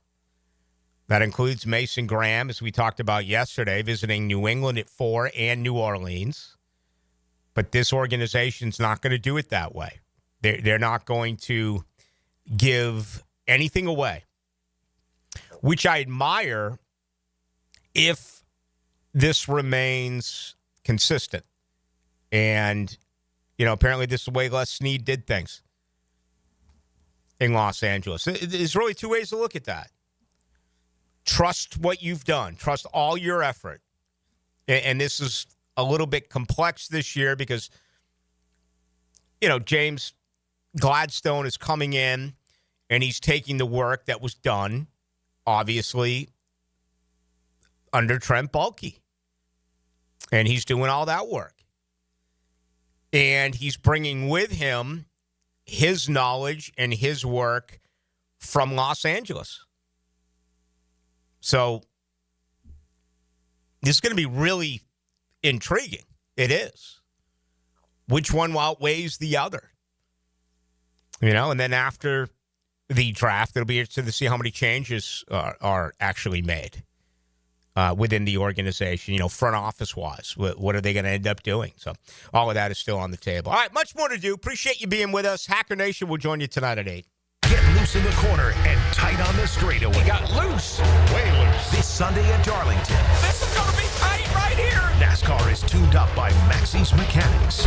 [SPEAKER 2] That includes Mason Graham, as we talked about yesterday, visiting New England at 4 and New Orleans. But this organization's not going to do it that way. They're not going to give anything away, which I admire if this remains consistent. And, apparently this is the way Les Snead did things in Los Angeles. There's really 2 ways to look at that. Trust what you've done. Trust all your effort. And this is a little bit complex this year because, James Gladstone is coming in and he's taking the work that was done, obviously, under Trent Baalke. And he's doing all that work. And he's bringing with him his knowledge and his work from Los Angeles. So this is going to be really intriguing. It is. Which one outweighs the other? And then after the draft, it'll be interesting to see how many changes are actually made within the organization, front office-wise. What are they going to end up doing? So all of that is still on the table. All right, much more to do. Appreciate you being with us. Hacker Nation will join you tonight at 8.
[SPEAKER 1] Get loose in the corner and tight on the straightaway.
[SPEAKER 21] He got loose.
[SPEAKER 1] Way loose. This Sunday at Darlington.
[SPEAKER 21] This is going to be tight right here.
[SPEAKER 1] NASCAR is tuned up by Maxie's Mechanics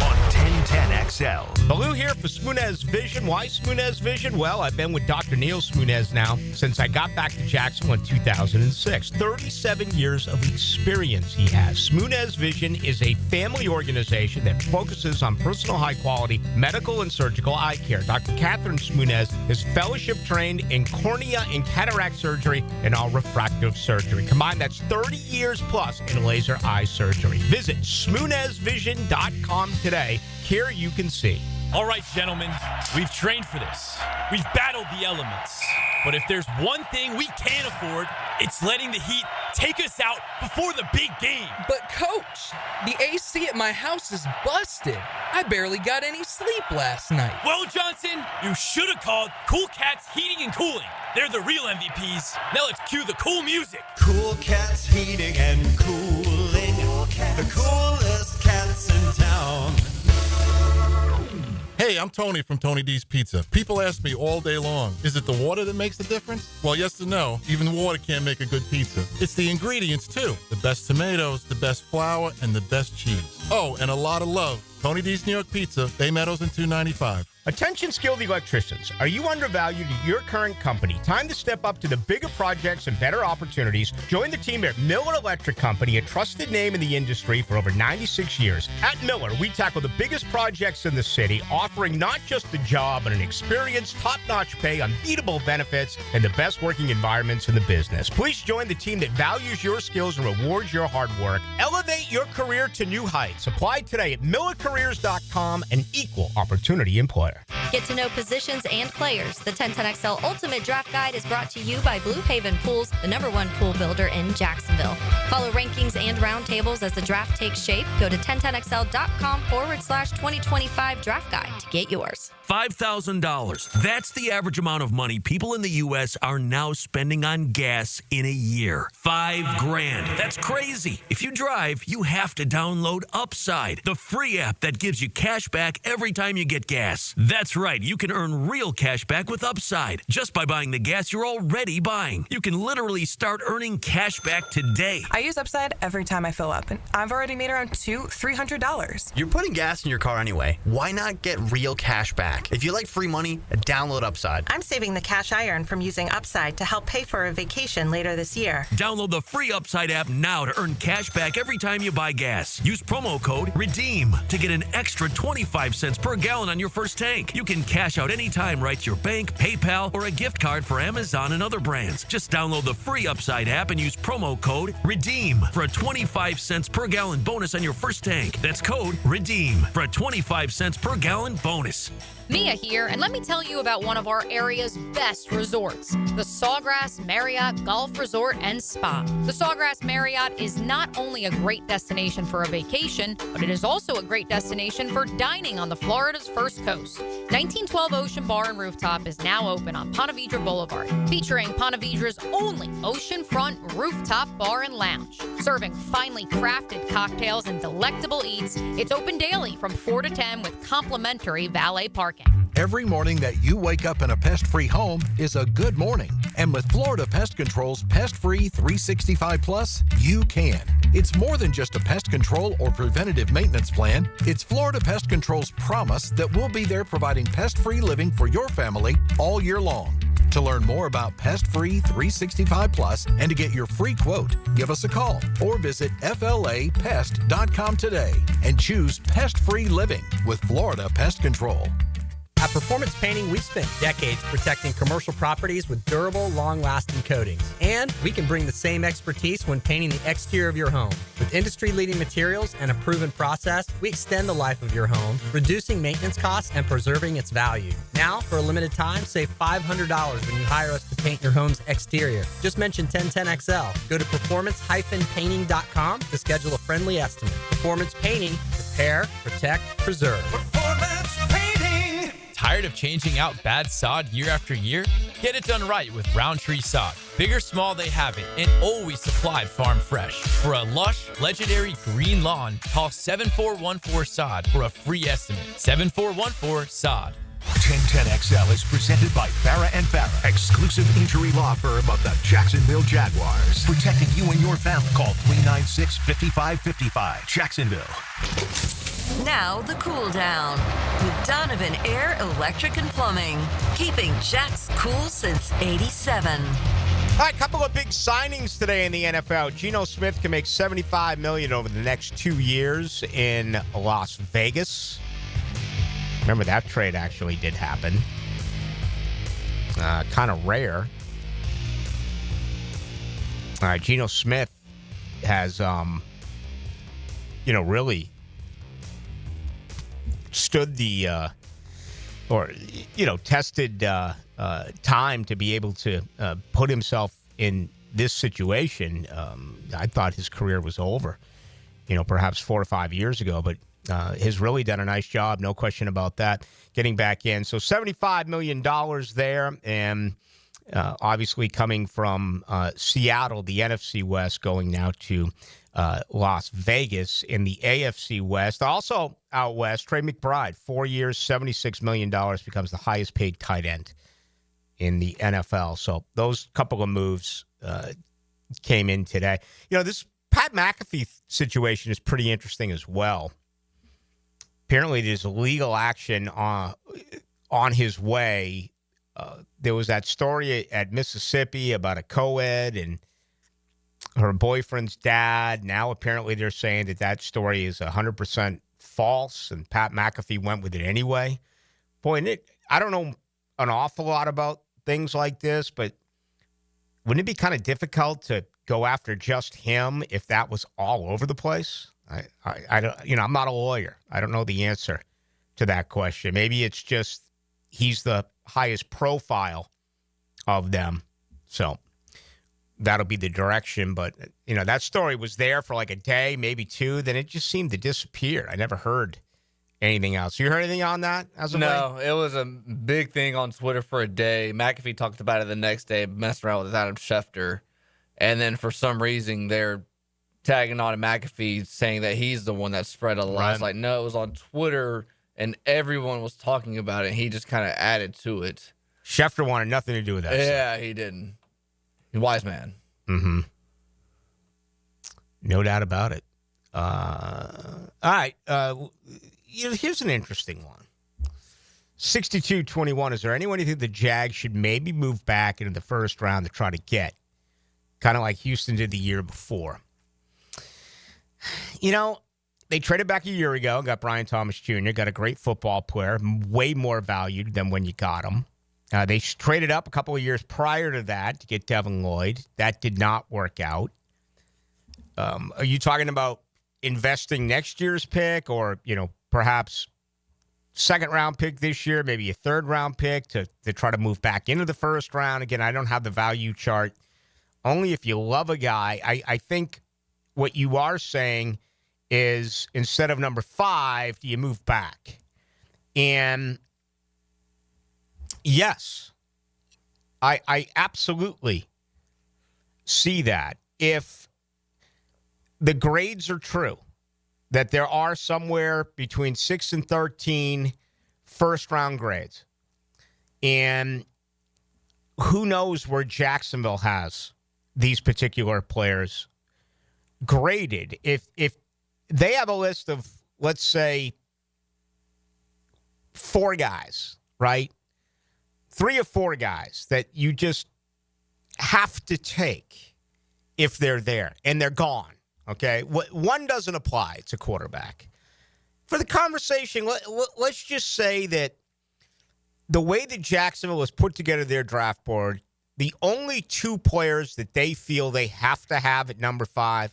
[SPEAKER 1] on 1010XL.
[SPEAKER 2] Ballou here for Smunez Vision. Why Smunez Vision? Well, I've been with Dr. Neil Smunez now since I got back to Jacksonville in 2006. 37 years of experience he has. Smunez Vision is a family organization that focuses on personal high-quality medical and surgical eye care. Dr. Catherine Smunez is fellowship-trained in cornea and cataract surgery and all refractive surgery. Combined, that's 30 years plus in laser eye surgery. Visit SmunezVision.com today. Here you can see.
[SPEAKER 6] All right, gentlemen, we've trained for this. We've battled the elements. But if there's one thing we can't afford, it's letting the heat take us out before the big game.
[SPEAKER 14] But, Coach, the AC at my house is busted. I barely got any sleep last night.
[SPEAKER 6] Well, Johnson, you should have called Cool Cats Heating and Cooling. They're the real MVPs. Now let's cue the cool music.
[SPEAKER 22] Cool Cats Heating and Cooling. The coolest cats in town.
[SPEAKER 10] Hey, I'm Tony from Tony D's Pizza. People ask me all day long, is it the water that makes the difference? Well, yes and no. Even water can't make a good pizza. It's the ingredients, too. The best tomatoes, the best flour, and the best cheese. Oh, and a lot of love. Tony D's New York Pizza, Bay Meadows and 295.
[SPEAKER 2] Attention skilled electricians. Are you undervalued at your current company? Time to step up to the bigger projects and better opportunities. Join the team at Miller Electric Company, a trusted name in the industry for over 96 years. At Miller, we tackle the biggest projects in the city, offering not just a job, but an experienced, top-notch pay, unbeatable benefits, and the best working environments in the business. Please join the team that values your skills and rewards your hard work. Elevate your career to new heights. Apply today at millercareers.com, an equal opportunity employer.
[SPEAKER 18] Get to know positions and players. The 1010XL Ultimate Draft Guide is brought to you by Blue Haven Pools, the #1 pool builder in Jacksonville. Follow rankings and roundtables as the draft takes shape. Go to 1010XL.com/2025 draft guide to get yours.
[SPEAKER 23] $5,000. That's the average amount of money people in the U.S. are now spending on gas in a year. $5,000. That's crazy. If you drive, you have to download Upside, the free app that gives you cash back every time you get gas. That's right. You can earn real cash back with Upside just by buying the gas you're already buying. You can literally start earning cash back today.
[SPEAKER 24] I use Upside every time I fill up, and I've already made around $200-$300.
[SPEAKER 7] You're putting gas in your car anyway. Why not get real cash back? If you like free money, download Upside.
[SPEAKER 24] I'm saving the cash I earn from using Upside to help pay for a vacation later this year.
[SPEAKER 23] Download the free Upside app now to earn cash back every time you buy gas. Use promo code REDEEM to get an extra 25 cents per gallon on your first tank. You can cash out anytime right to your bank, PayPal, or a gift card for Amazon and other brands. Just download the free Upside app and use promo code REDEEM for a 25 cents per gallon bonus on your first tank. That's code REDEEM for a 25 cents per gallon bonus.
[SPEAKER 25] Mia here, and let me tell you about one of our area's best resorts, the Sawgrass Marriott Golf Resort and Spa. The Sawgrass Marriott is not only a great destination for a vacation, but it is also a great destination for dining on the Florida's first coast. 1912 Ocean Bar and Rooftop is now open on Ponte Vedra Boulevard, featuring Ponte Vedra's only oceanfront rooftop bar and lounge. Serving finely crafted cocktails and delectable eats, it's open daily from 4 to 10 with complimentary valet parking.
[SPEAKER 26] Every morning that you wake up in a pest-free home is a good morning. And with Florida Pest Control's Pest-Free 365 Plus, you can. It's more than just a pest control or preventative maintenance plan. It's Florida Pest Control's promise that we'll be there providing pest-free living for your family all year long. To learn more about Pest-Free 365 Plus and to get your free quote, give us a call or visit flapest.com today and choose Pest-Free Living with Florida Pest Control.
[SPEAKER 27] At Performance Painting, we've spent decades protecting commercial properties with durable, long-lasting coatings. And we can bring the same expertise when painting the exterior of your home. With industry-leading materials and a proven process, we extend the life of your home, reducing maintenance costs and preserving its value. Now, for a limited time, save $500 when you hire us to paint your home's exterior. Just mention 1010XL. Go to performance-painting.com to schedule a friendly estimate. Performance Painting. Repair, protect, preserve.
[SPEAKER 28] Performance Painting! Tired of changing out bad sod year after year? Get it done right with Roundtree Sod. Big or small, they have it, and always supplied farm fresh. For a lush, legendary green lawn, call 7414-SOD for a free estimate. 7414-SOD.
[SPEAKER 1] 1010XL is presented by Farah and Farah, exclusive injury law firm of the Jacksonville Jaguars. Protecting you and your family. Call 396-5555. Jacksonville.
[SPEAKER 4] Now the cool down with Donovan Air, Electric and Plumbing, keeping Jack's cool since '87.
[SPEAKER 2] All right, couple of big signings today in the NFL. Geno Smith can make $75 million over the next 2 years in Las Vegas. Remember, that trade actually did happen. Kind of rare. All right, Geno Smith has, really stood the, tested time to be able to put himself in this situation. I thought his career was over, perhaps 4 or 5 years ago, but has really done a nice job, no question about that, getting back in. So $75 million there, and obviously coming from Seattle, the NFC West, going now to Las Vegas in the AFC West. Also out west, Trey McBride, 4 years, $76 million, becomes the highest paid tight end in the NFL. So those couple of moves came in today. This Pat McAfee situation is pretty interesting as well. Apparently, there's legal action on his way. There was that story at Mississippi about a co-ed and her boyfriend's dad. Now, apparently, they're saying that story is 100% false, and Pat McAfee went with it anyway. Boy, I don't know an awful lot about things like this, but wouldn't it be kind of difficult to go after just him if that was all over the place? I don't, I'm not a lawyer. I don't know the answer to that question. Maybe it's just he's the highest profile of them. So that'll be the direction. But, that story was there for like a day, maybe two. Then it just seemed to disappear. I never heard anything else. You heard anything on that as of
[SPEAKER 3] No,
[SPEAKER 2] late?
[SPEAKER 3] it was a big thing on Twitter for a day. McAfee talked about it the next day, messed around with Adam Schefter. And then for some reason, they're tagging on McAfee, saying that he's the one that spread a lie. It's like, no, it was on Twitter, and everyone was talking about it, and he just kind of added to it.
[SPEAKER 2] Schefter wanted nothing to do with that.
[SPEAKER 3] Yeah, he didn't. He's a wise man.
[SPEAKER 2] Mm-hmm. No doubt about it. All right. Here's an interesting one. 62-21. Is there anyone you think the Jags should maybe move back into the first round to try to get? Kind of like Houston did the year before. They traded back a year ago, got Brian Thomas Jr., got a great football player, way more valued than when you got him. They traded up a couple of years prior to that to get Devin Lloyd. That did not work out. Are you talking about investing next year's pick or, perhaps second-round pick this year, maybe a third-round pick to try to move back into the first round? Again, I don't have the value chart. Only if you love a guy. I think what you are saying is instead of number 5, do you move back? And yes, I absolutely see that. If the grades are true, that there are somewhere between 6 and 13 first-round grades, and who knows where Jacksonville has these particular players graded. If they have a list of, let's say, 4 guys, right? 3 or 4 guys that you just have to take if they're there, and they're gone, okay? One doesn't apply. It's a quarterback. For the conversation, let's just say that the way that Jacksonville has put together their draft board, the only 2 players that they feel they have to have at number 5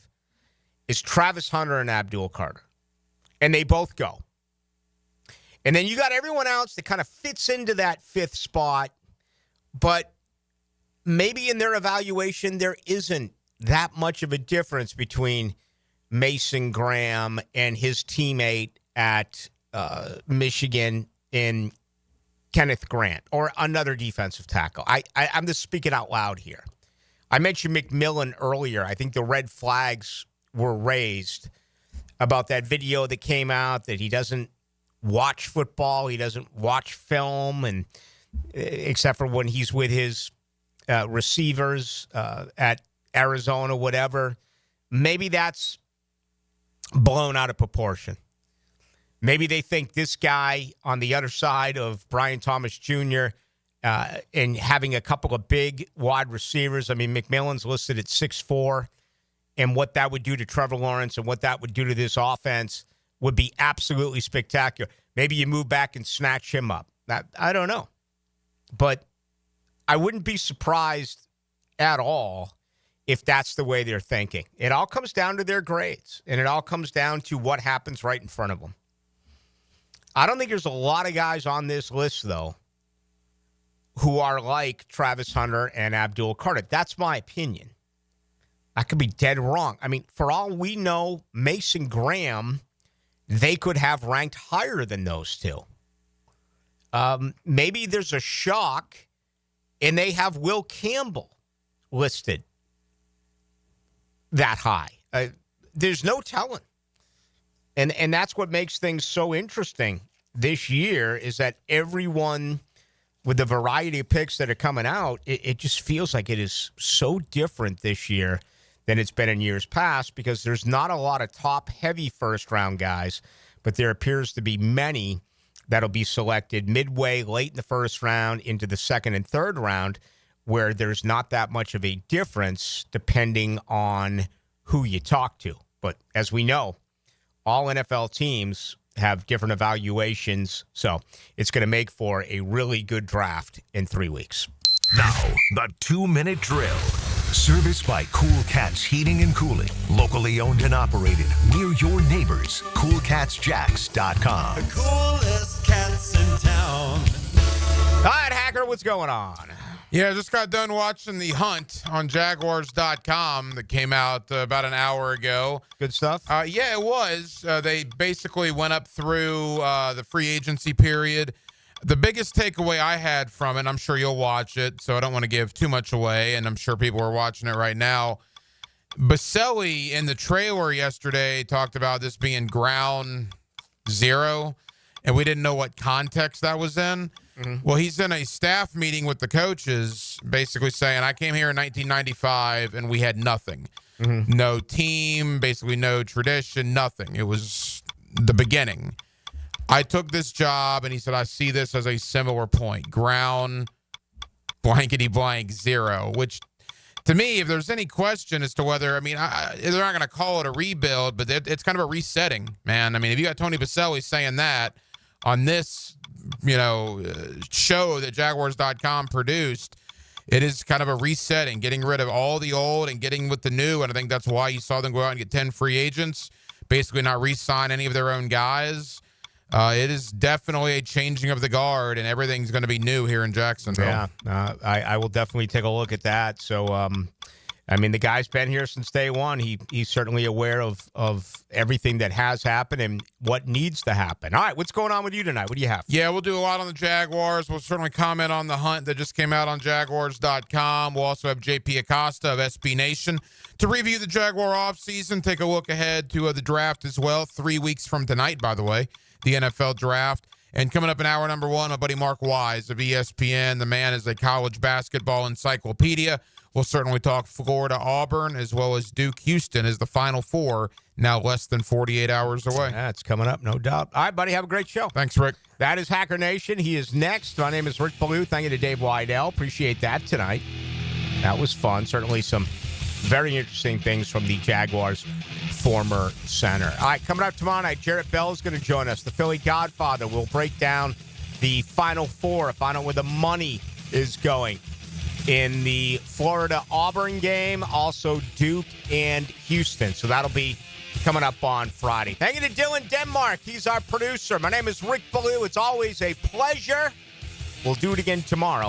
[SPEAKER 2] is Travis Hunter and Abdul Carter. And they both go. And then you got everyone else that kind of fits into that 5th spot, but maybe in their evaluation there isn't that much of a difference between Mason Graham and his teammate at Michigan in Kenneth Grant or another defensive tackle. I'm just speaking out loud here. I mentioned McMillan earlier. I think the red flags were raised about that video that came out that he doesn't watch football. He doesn't watch film, and except for when he's with his receivers at Arizona, whatever. Maybe that's blown out of proportion. Maybe they think this guy on the other side of Brian Thomas Jr. And having a couple of big wide receivers. I mean, McMillan's listed at 6'4", and what that would do to Trevor Lawrence and what that would do to this offense would be absolutely spectacular. Maybe you move back and snatch him up. I don't know. But I wouldn't be surprised at all if that's the way they're thinking. It all comes down to their grades, and it all comes down to what happens right in front of them. I don't think there's a lot of guys on this list, though, who are like Travis Hunter and Abdul Carter. That's my opinion. I could be dead wrong. I mean, for all we know, Mason Graham, they could have ranked higher than those two. Maybe there's a shock, and they have Will Campbell listed that high. There's no telling. And that's what makes things so interesting this year is that everyone, with the variety of picks that are coming out, it just feels like it is so different this year than it's been in years past because there's not a lot of top-heavy first-round guys, but there appears to be many that'll be selected midway, late in the first round, into the second and third round, where there's not that much of a difference depending on who you talk to. But as we know, all NFL teams have different evaluations, so it's going to make for a really good draft in 3 weeks.
[SPEAKER 1] Now, the 2-minute drill. Serviced by Cool Cats Heating and Cooling. Locally owned and operated near your neighbors. CoolCatsJacks.com.
[SPEAKER 22] The coolest cats in town.
[SPEAKER 2] All right, Hacker, what's going on?
[SPEAKER 5] Yeah, I just got done watching The Hunt on Jaguars.com that came out about an hour ago.
[SPEAKER 2] Good stuff?
[SPEAKER 5] Yeah, it was. They basically went up through the free agency period. The biggest takeaway I had from it, and I'm sure you'll watch it, so I don't want to give too much away, and I'm sure people are watching it right now. Baselli in the trailer yesterday talked about this being ground zero, and we didn't know what context that was in. Mm-hmm. Well, he's in a staff meeting with the coaches basically saying, I came here in 1995 and we had nothing. Mm-hmm. No team, basically no tradition, nothing. It was the beginning. I took this job, and he said, I see this as a similar point. Ground blankety blank zero, which to me, if there's any question as to whether, I mean, they're not going to call it a rebuild, but it's kind of a resetting, man. I mean, if you got Tony Baselli saying that on this, show that Jaguars.com produced, it is kind of a resetting, getting rid of all the old and getting with the new. And I think that's why you saw them go out and get 10 free agents, basically not re-sign any of their own guys. It is definitely a changing of the guard, and everything's going to be new here in Jacksonville.
[SPEAKER 2] Yeah, I will definitely take a look at that. So, the guy's been here since day one. He's certainly aware of everything that has happened and what needs to happen. All right, what's going on with you tonight? What do you have?
[SPEAKER 5] Yeah, we'll do a lot on the Jaguars. We'll certainly comment on the hunt that just came out on Jaguars.com. We'll also have JP Acosta of SB Nation to review the Jaguar offseason, take a look ahead to the draft as well. 3 weeks from tonight, by the way, the NFL draft. And coming up in hour number one, my buddy Mark Wise of ESPN. The man is a college basketball encyclopedia. We'll certainly talk Florida, Auburn, as well as Duke, Houston as the Final Four, now less than 48 hours away.
[SPEAKER 2] That's coming up, no doubt. All right, buddy, have a great show.
[SPEAKER 5] Thanks, Rick.
[SPEAKER 2] That is Hacker Nation. He is next. My name is Rick Ballou. Thank you to Dave Weidel. Appreciate that tonight. That was fun. Certainly some very interesting things from the Jaguars' former center. All right, coming up tomorrow night, Jarrett Bell is going to join us. The Philly Godfather will break down the Final Four, find out where the money is going in the Florida-Auburn game, also Duke and Houston. So that'll be coming up on Friday. Thank you to Dylan Denmark. He's our producer. My name is Rick Ballou. It's always a pleasure. We'll do it again tomorrow.